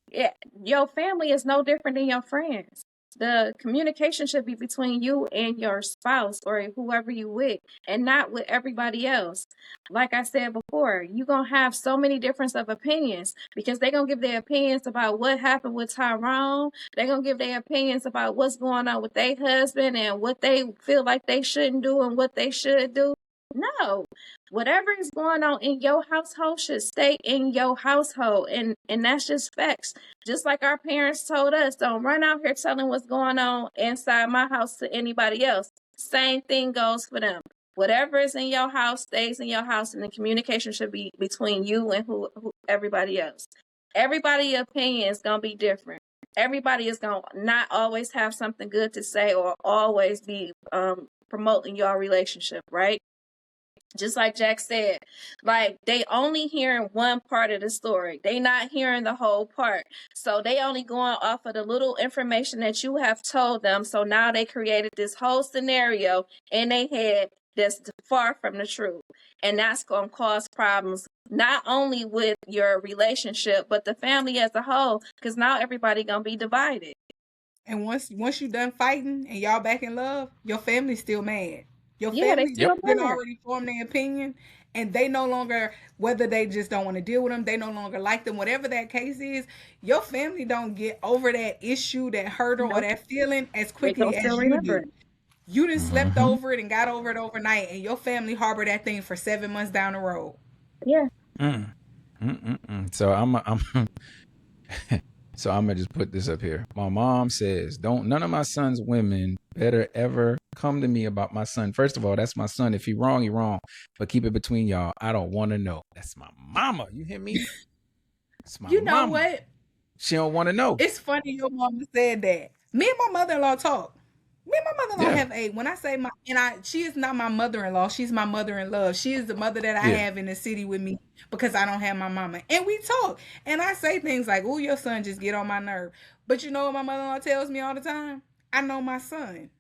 B: Your family is no different than your friends. The communication should be between you and your spouse or whoever you with, and not with everybody else. Like I said before, you're going to have so many difference of opinions because they're going to give their opinions about what happened with Tyrone. They're going to give their opinions about what's going on with their husband and what they feel like they shouldn't do and what they should do. No, whatever is going on in your household should stay in your household, and that's just facts. Just like our parents told us, don't run out here telling what's going on inside my house to anybody else. Same thing goes for them. Whatever is in your house stays in your house, and the communication should be between you and who everybody else. Everybody's opinion is gonna be different. Everybody is gonna not always have something good to say or always be promoting your relationship, right? Just like Jack said, like they only hearing one part of the story. They not hearing the whole part. So they only going off of the little information that you have told them. So now they created this whole scenario in their head that's far from the truth. And that's going to cause problems, not only with your relationship, but the family as a whole, because now everybody going to be divided.
C: And once you done fighting and y'all back in love, your family's still mad. Your
B: Yeah, they
C: family
B: still
C: been
B: mad.
C: already formed their opinion, and they no longer, whether they just don't want to deal with them, they no longer like them, whatever that case is, your family don't get over that issue, that hurdle, or
B: Nope.
C: that feeling as
B: They
C: quickly
B: gonna
C: as
B: still
C: you
B: remember
C: do.
B: it.
C: You done slept over it and got over it overnight, and your family harbor that thing for 7 months down the road.
B: Yeah.
A: So so I'm gonna just put this up here. My mom says, "Don't none of my son's women better ever come to me about my son. First of all, that's my son. If he wrong, he wrong. But keep it between y'all. I don't want to know. That's my mama. You hear me? That's my
C: You know
A: mama.
C: what?
A: She don't want to know.
C: It's funny your mama said that. Me and my mother-in-law talk. Me and my mother-in-law have a, when I say she is not my mother-in-law, she's my mother-in-law. She is the mother that I have in the city with me because I don't have my mama. And we talk. And I say things like, oh, your son just get on my nerve. But you know what my mother-in-law tells me all the time? I know my son.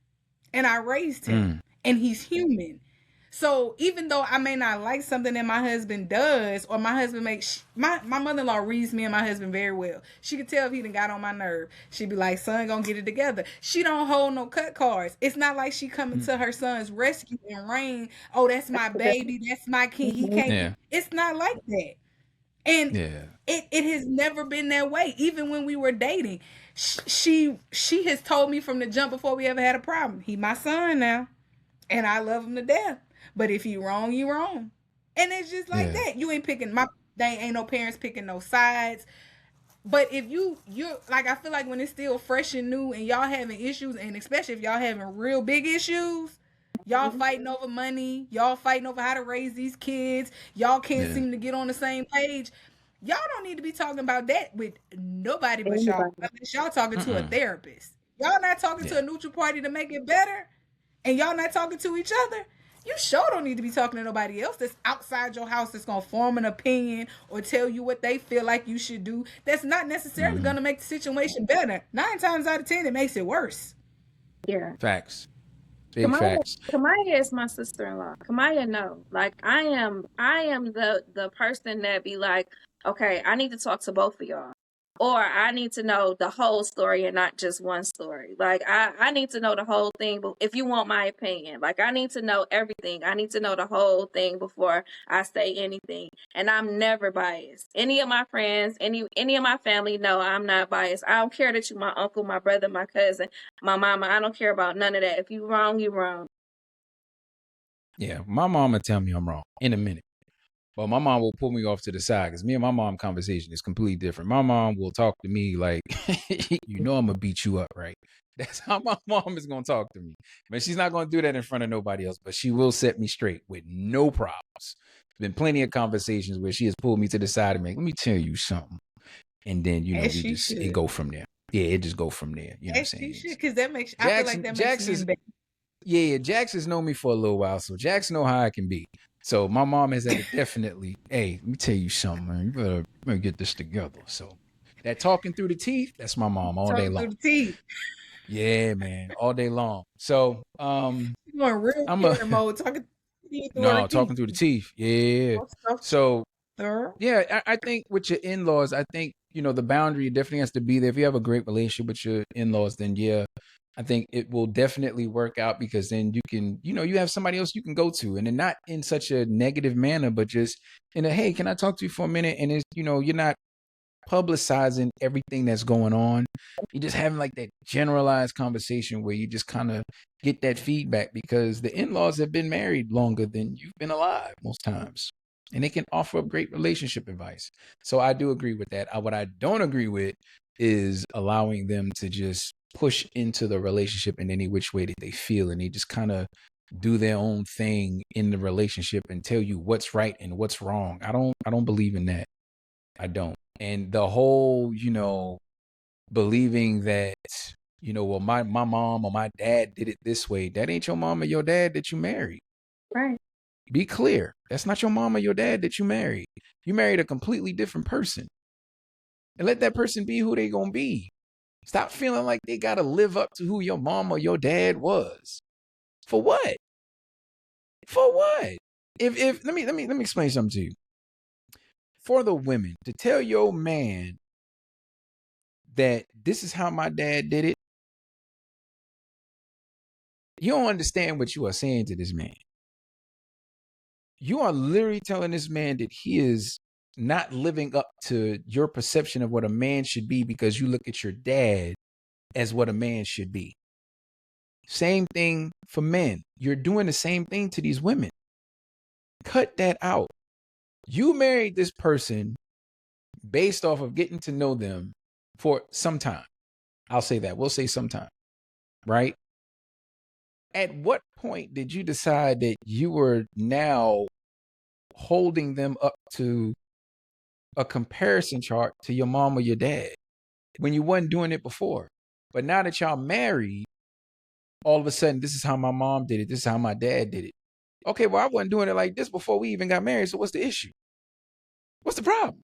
C: And I raised him. And he's human. So even though I may not like something that my husband does, or my husband makes, my mother-in-law reads me and my husband very well. She could tell if he done got on my nerve. She'd be like, son, gonna get it together. She don't hold no cut cards. It's not like she coming to her son's rescue and rain. Oh, that's my baby. That's my kid. He can't.
A: Yeah.
C: It's not like that. And it has never been that way. Even when we were dating, she has told me from the jump before we ever had a problem. He my son now, and I love him to death. But if you wrong, you wrong. And it's just like that. You ain't picking ain't no parents picking no sides. But if you're like, I feel like when it's still fresh and new and y'all having issues, and especially if y'all having real big issues, y'all fighting over money, y'all fighting over how to raise these kids, y'all can't seem to get on the same page. Y'all don't need to be talking about that with nobody but y'all, unless y'all talking to a therapist. Y'all not talking to a neutral party to make it better, and y'all not talking to each other. You sure don't need to be talking to nobody else that's outside your house that's going to form an opinion or tell you what they feel like you should do. That's not necessarily going to make the situation better. 9 times out of 10, it makes it worse.
B: Yeah.
A: Facts. Big facts.
B: Kamaya is my sister-in-law. Kamaya, no. Like, I am the person that be like, okay, I need to talk to both of y'all. or I need to know the whole story and not just one story. Like I need to know the whole thing, but if you want my opinion, like I need to know everything. I need to know the whole thing before I say anything. And I'm never biased. Any of my friends, any of my family know I'm not biased. I don't care that you my uncle, my brother, my cousin, my mama. I don't care about none of that. If you wrong, you wrong.
A: Yeah, my mom will tell me I'm wrong in a minute. But my mom will pull me off to the side because me and my mom conversation is completely different. My mom will talk to me like, you know, I'm going to beat you up, right? That's how my mom is going to talk to me. But she's not going to do that in front of nobody else, but she will set me straight with no problems. There's been plenty of conversations where she has pulled me to the side and make, let me tell you something. And then, you know, it go from there. Yeah, it just go from there. You know what I'm saying?
C: Because that makes, I feel like that makes men better.
A: Yeah, Jax has known me for a little while, so Jax know how I can be. So my mom has had to definitely, hey, let me tell you something, man. You better get this together. So that talking through the teeth, that's my mom all day long.
C: Through the teeth.
A: Yeah, man, all day long. So
C: going real mode, talking
A: through the teeth. Yeah. So yeah, I think with your in-laws, I think, you know, the boundary definitely has to be there. If you have a great relationship with your in-laws, then yeah, I think it will definitely work out because then you can, you know, you have somebody else you can go to, and then not in such a negative manner, but just in a, hey, can I talk to you for a minute? And it's, you know, you're not publicizing everything that's going on. You're just having like that generalized conversation where you just kind of get that feedback because the in-laws have been married longer than you've been alive most times. And they can offer up great relationship advice. So I do agree with that. What I don't agree with is allowing them to just push into the relationship in any which way that they feel. And they just kind of do their own thing in the relationship and tell you what's right and what's wrong. I don't believe in that. I don't. And the whole, you know, believing that, you know, well, my mom or my dad did it this way. That ain't your mom or your dad that you married.
B: Right.
A: Be clear. That's not your mom or your dad that you married. You married a completely different person. And let that person be who they gonna be. Stop feeling like they gotta live up to who your mom or your dad was. For what? For what? If let me explain something to you. For the women to tell your man that this is how my dad did it, you don't understand what you are saying to this man. You are literally telling this man that he is not living up to your perception of what a man should be because you look at your dad as what a man should be. Same thing for men. You're doing the same thing to these women. Cut that out. You married this person based off of getting to know them for some time. I'll say that. We'll say sometime, right? At what point did you decide that you were now holding them up to a comparison chart to your mom or your dad when you wasn't doing it before? But now that y'all married, all of a sudden, this is how my mom did it. This is how my dad did it. Okay, well, I wasn't doing it like this before we even got married. So what's the issue? What's the problem?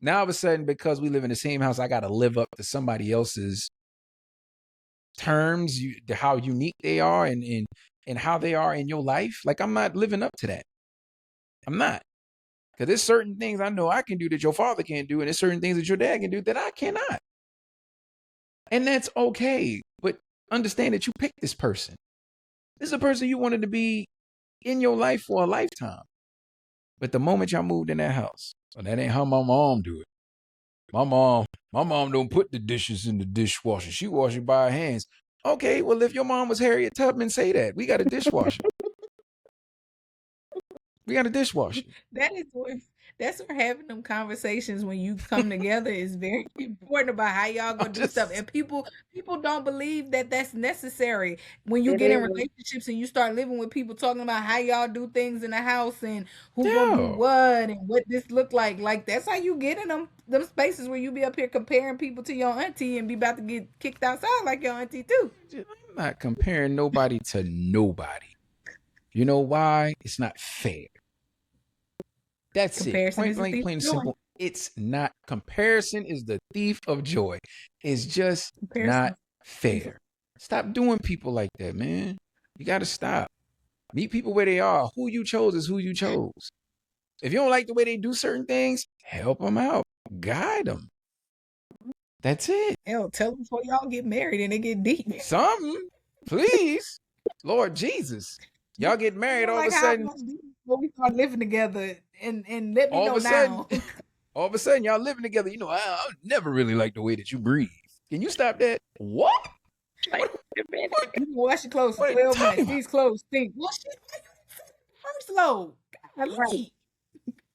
A: Now, all of a sudden, because we live in the same house, I got to live up to somebody else's terms, how unique they are and how they are in your life. Like, I'm not living up to that. I'm not. Because there's certain things I know I can do that your father can't do, and there's certain things that your dad can do that I cannot. And that's okay. But understand that you picked this person. This is a person you wanted to be in your life for a lifetime. But the moment y'all moved in that house, so that ain't how my mom do it. My mom don't put the dishes in the dishwasher. She washes it by her hands. Okay, well, if your mom was Harriet Tubman, say that. We got a dishwasher. We got a dishwasher.
C: That's where having them conversations when you come together is very important about how y'all gonna do stuff. And people don't believe that that's necessary when you get in relationships and you start living with people talking about how y'all do things in the house and who gonna do what and what this look like. Like that's how you get in them spaces where you be up here comparing people to your auntie and be about to get kicked outside like your auntie too.
A: I'm not comparing nobody to nobody. You know why? It's not fair. That's
C: comparison
A: it. Point blank, plain and simple. It's not. Comparison is the thief of joy. It's just not fair. Stop doing people like that, man. You got to stop. Meet people where they are. Who you chose is who you chose. If you don't like the way they do certain things, help them out. Guide them. That's it.
C: Hell, tell them before y'all get married and they get deep.
A: Something, please. Lord Jesus. Y'all get
C: You
A: married
C: know,
A: all of
C: like
A: a
C: how
A: sudden.
C: when we start living together and let me
A: All of
C: know
A: a sudden,
C: now.
A: all of a sudden, y'all living together. You know, I never really like the way that you breathe. Can you stop that? What?
B: Like,
A: What?
B: wait a minute.
A: What?
C: You can wash your clothes for
A: What are you
C: 12
A: talking
C: months.
A: about?
C: These clothes stink. Well, shit, why you first load?
B: Right.
C: Golly.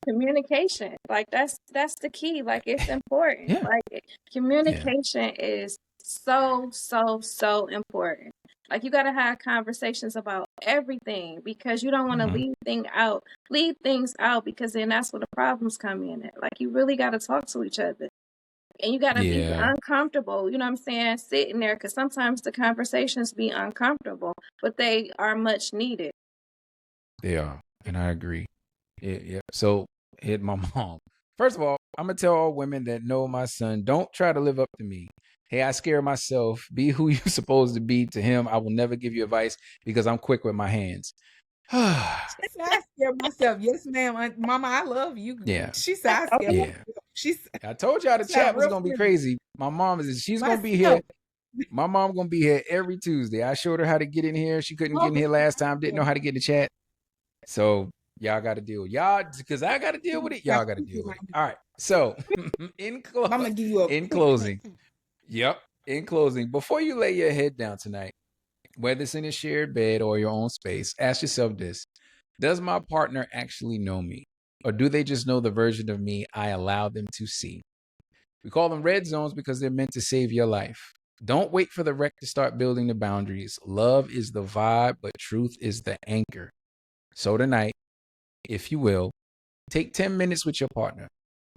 B: Communication. Like that's the key. Like it's important.
A: Yeah.
B: Like
A: Yeah.
B: communication is so important. Like you gotta have conversations about everything because you don't want to
A: Mhm.
B: leave things out because then that's where the problems come in at. Like you really gotta talk to each other. And you gotta be
A: Yeah,
B: uncomfortable, you know what I'm saying, sitting there because sometimes the conversations be uncomfortable, but they are much needed.
A: they are. And I agree. Yeah. So hit my mom. First of all, I'm gonna tell all women that know my son, don't try to live up to me. Hey, I scare myself. Be who you're supposed to be to him. I will never give you advice because I'm quick with my hands.
C: She said, I scare myself. Yes, ma'am. Mama, I love you.
A: Yeah.
C: She said, I scare
A: Yeah.
C: myself. She
A: I told y'all the
C: sound
A: chat was
C: real
A: gonna be
C: friendly.
A: crazy. My mom she's gonna be here.
C: Myself.
A: My mom gonna be here every Tuesday. I showed her how to get in here. She couldn't get in here last time, didn't know how to get in the chat. So y'all got to deal with y'all because I got to deal with it. Y'all got to deal with it. All right. So
C: Mama give you a
A: in closing, yep. In closing, before you lay your head down tonight, whether it's in a shared bed or your own space, ask yourself this: does my partner actually know me, or do they just know the version of me I allow them to see? We call them red zones because they're meant to save your life. Don't wait for the wreck to start building the boundaries. Love is the vibe, but truth is the anchor. So tonight, if you will, take 10 minutes with your partner.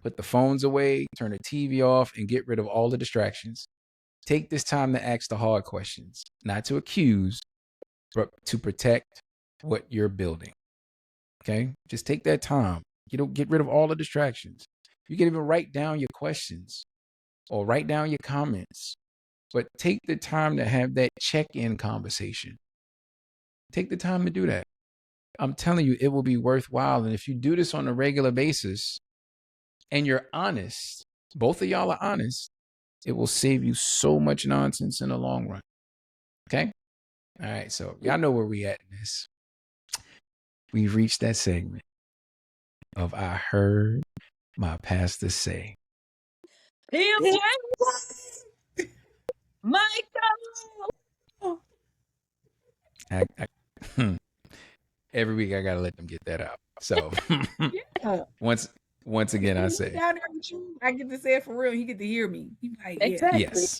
A: Put the phones away, turn the TV off, and get rid of all the distractions. Take this time to ask the hard questions, not to accuse, but to protect what you're building. Okay? Just take that time. You don't get rid of all the distractions. You can even write down your questions or write down your comments, but take the time to have that check-in conversation. Take the time to do that. I'm telling you, it will be worthwhile. And if you do this on a regular basis and you're honest, both of y'all are honest, it will save you so much nonsense in the long run. Okay? All right. So y'all know where we at in this. We've reached that segment of I heard my pastor say.
B: Him, James, Michael.
A: Every week I gotta let them get that out. So
C: yeah.
A: once again I
C: He
A: say
C: down there with you. I get to say it for real. He get to hear me. He be like, yeah.
B: Exactly.
A: yes.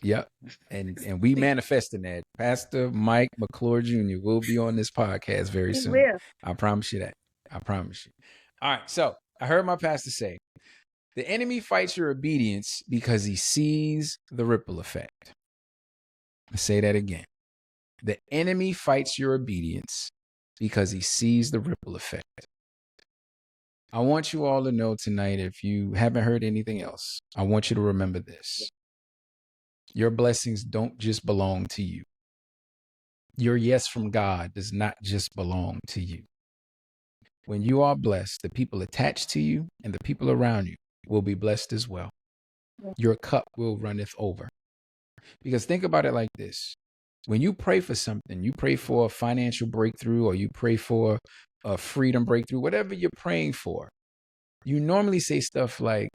A: Yep. And we manifesting that. Pastor Mike McClure Jr. will be on this podcast very
B: He
A: soon.
B: will.
A: I promise you that. I promise you. All right. So I heard my pastor say, the enemy fights your obedience because he sees the ripple effect. I'll say that again. The enemy fights your obedience because he sees the ripple effect. I want you all to know tonight, if you haven't heard anything else, I want you to remember this. Your blessings don't just belong to you. Your yes from God does not just belong to you. When you are blessed, the people attached to you and the people around you will be blessed as well. Your cup will runneth over. Because think about it like this. When you pray for something, you pray for a financial breakthrough or you pray for a freedom breakthrough, whatever you're praying for, you normally say stuff like,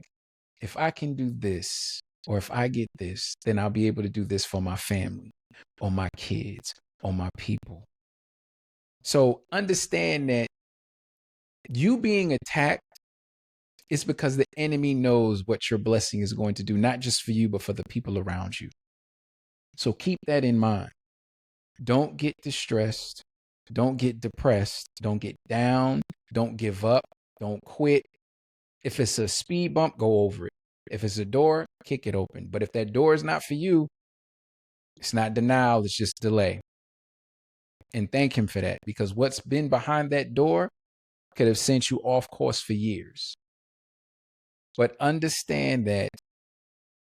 A: if I can do this, or if I get this, then I'll be able to do this for my family or my kids or my people. So understand that you being attacked is because the enemy knows what your blessing is going to do, not just for you, but for the people around you. So keep that in mind. Don't get distressed. Don't get depressed. Don't get down. Don't give up. Don't quit. If it's a speed bump, go over it. If it's a door, kick it open. But if that door is not for you, it's not denial, it's just delay. And thank him for that, because what's been behind that door could have sent you off course for years. But understand that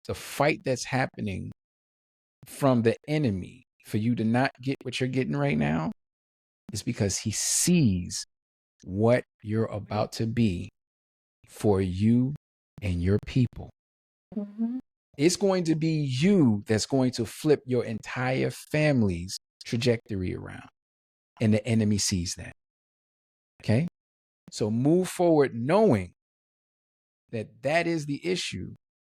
A: the fight that's happening from the enemy for you to not get what you're getting right now is because he sees what you're about to be for you and your people.
B: Mm-hmm.
A: It's going to be you that's going to flip your entire family's trajectory around. And the enemy sees that. Okay? So move forward knowing that that is the issue.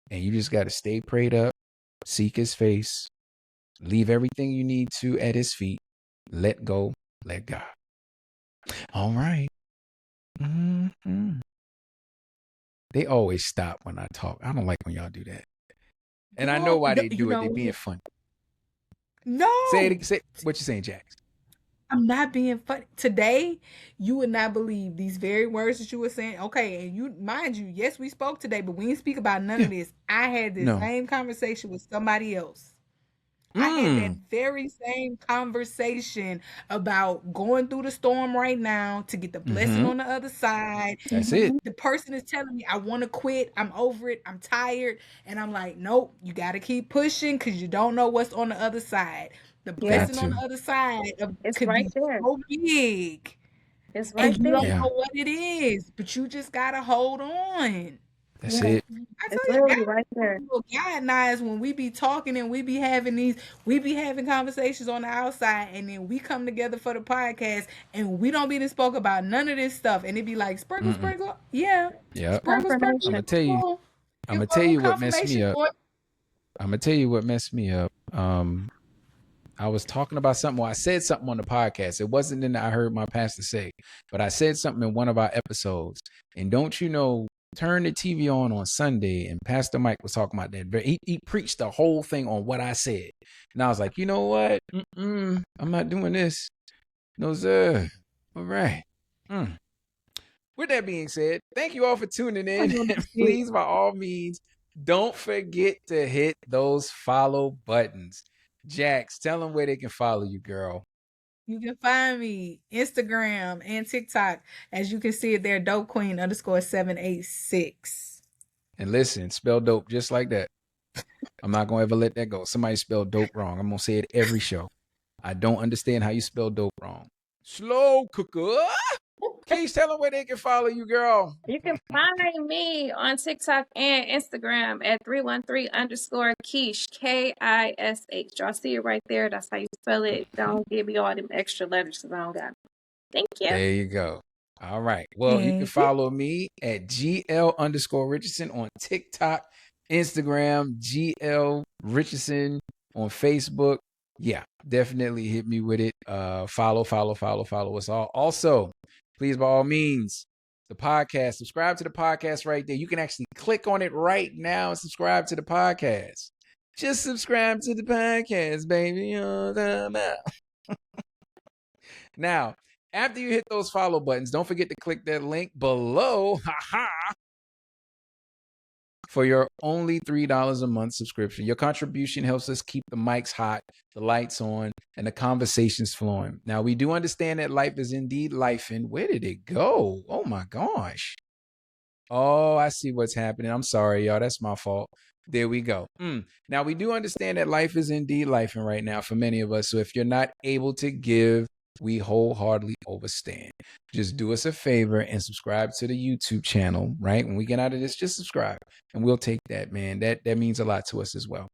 A: And you just got to stay prayed up, seek his face, leave everything you need to at his feet, let go, let God. All right. Mm-hmm. They always stop when I talk. I don't like when y'all do that. And I know why they do it. They're being funny.
C: No.
A: Say what you saying, Jax.
C: I'm not being funny. Today, you would not believe these very words that you were saying. Okay, and you, mind you, yes, we spoke today, but we didn't speak about none of this. I had this same conversation with somebody else. I had that very same conversation about going through the storm right now to get the blessing on the other side.
A: That's it.
C: The person is telling me, I want to quit. I'm over it. I'm tired. And I'm like, nope, you got to keep pushing because you don't know what's on the other side. The blessing on the other side could be so big.
B: It's right
C: and you
B: there.
C: don't know what it is, but you just got to hold on.
A: That's it.
C: I tell you, right there. God knows when we be talking and we be having conversations on the outside, and then we come together for the podcast, and we don't be to spoke about none of this stuff, and it be like sprinkle, yeah, sprinkle.
A: I'm gonna tell you what messed me up. I'm gonna tell you what messed me up. I was talking about something. Well, I said something on the podcast. It wasn't in I heard my pastor say, but I said something in one of our episodes. And don't you know? Turn the TV on Sunday, and Pastor Mike was talking about that. He preached the whole thing on what I said. And I was like, you know what? I'm not doing this. No, sir. All right. With that being said, thank you all for tuning in. Please, by all means, don't forget to hit those follow buttons. Jax, tell them where they can follow you, girl.
C: You can find me Instagram and TikTok. As you can see it there, dopequeen_786.
A: And listen, spell dope just like that. I'm not going to ever let that go. Somebody spelled dope wrong. I'm going to say it every show. I don't understand how you spell dope wrong. Slow cooker. Please tell them where they can follow you, girl.
B: You can find me on TikTok and Instagram at 313_Kish, KISH. Y'all see it right there. That's how you spell it. Don't give me all them extra letters because I don't got them. Thank you.
A: There you go. All right. Well, you can follow me at GL_Richardson on TikTok, Instagram, GL Richardson on Facebook. Yeah, definitely hit me with it. Follow us all. Also, please, by all means, the podcast, subscribe to the podcast right there. You can actually click on it right now and subscribe to the podcast. Just subscribe to the podcast, baby. Now, after you hit those follow buttons, don't forget to click that link below. For your only $3 a month subscription. Your contribution helps us keep the mics hot, the lights on, and the conversations flowing. Now, we do understand that life is indeed life. And where did it go? Oh, my gosh. Oh, I see what's happening. I'm sorry, y'all. That's my fault. There we go. Now, we do understand that life is indeed life right now for many of us. So if you're not able to give, we wholeheartedly understand. Just do us a favor and subscribe to the YouTube channel, right? When we get out of this, just subscribe and we'll take that, man. That means a lot to us as well.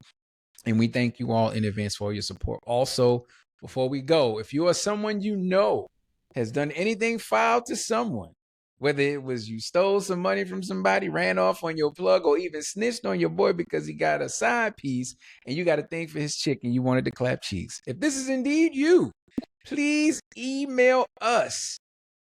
A: And we thank you all in advance for your support. Also, before we go, if you are someone you know has done anything foul to someone, whether it was you stole some money from somebody, ran off on your plug, or even snitched on your boy because he got a side piece and you got a thing for his chick and you wanted to clap cheeks. If this is indeed you, please email us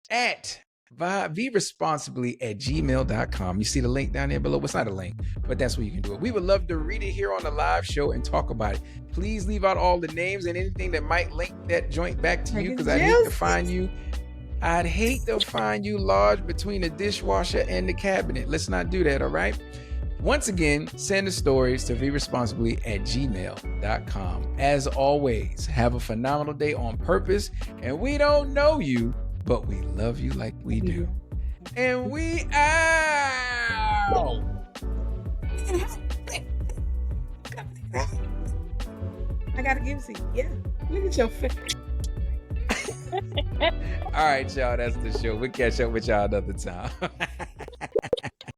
A: at viberesponsibly@gmail.com. You see the link down there below? Well, it's not a link, but that's where you can do it. We would love to read it here on the live show and talk about it. Please leave out all the names and anything that might link that joint back to you, because I hate to find you. I'd hate to find you lodged between the dishwasher and the cabinet. Let's not do that, all right? Once again, send the stories to viberesponsibly@gmail.com. As always, have a phenomenal day on purpose. And we don't know you, but we love you like we do. And we out.
C: I gotta give it to you. Yeah. Look at your face.
A: All right, y'all. That's the show. We'll catch up with y'all another time.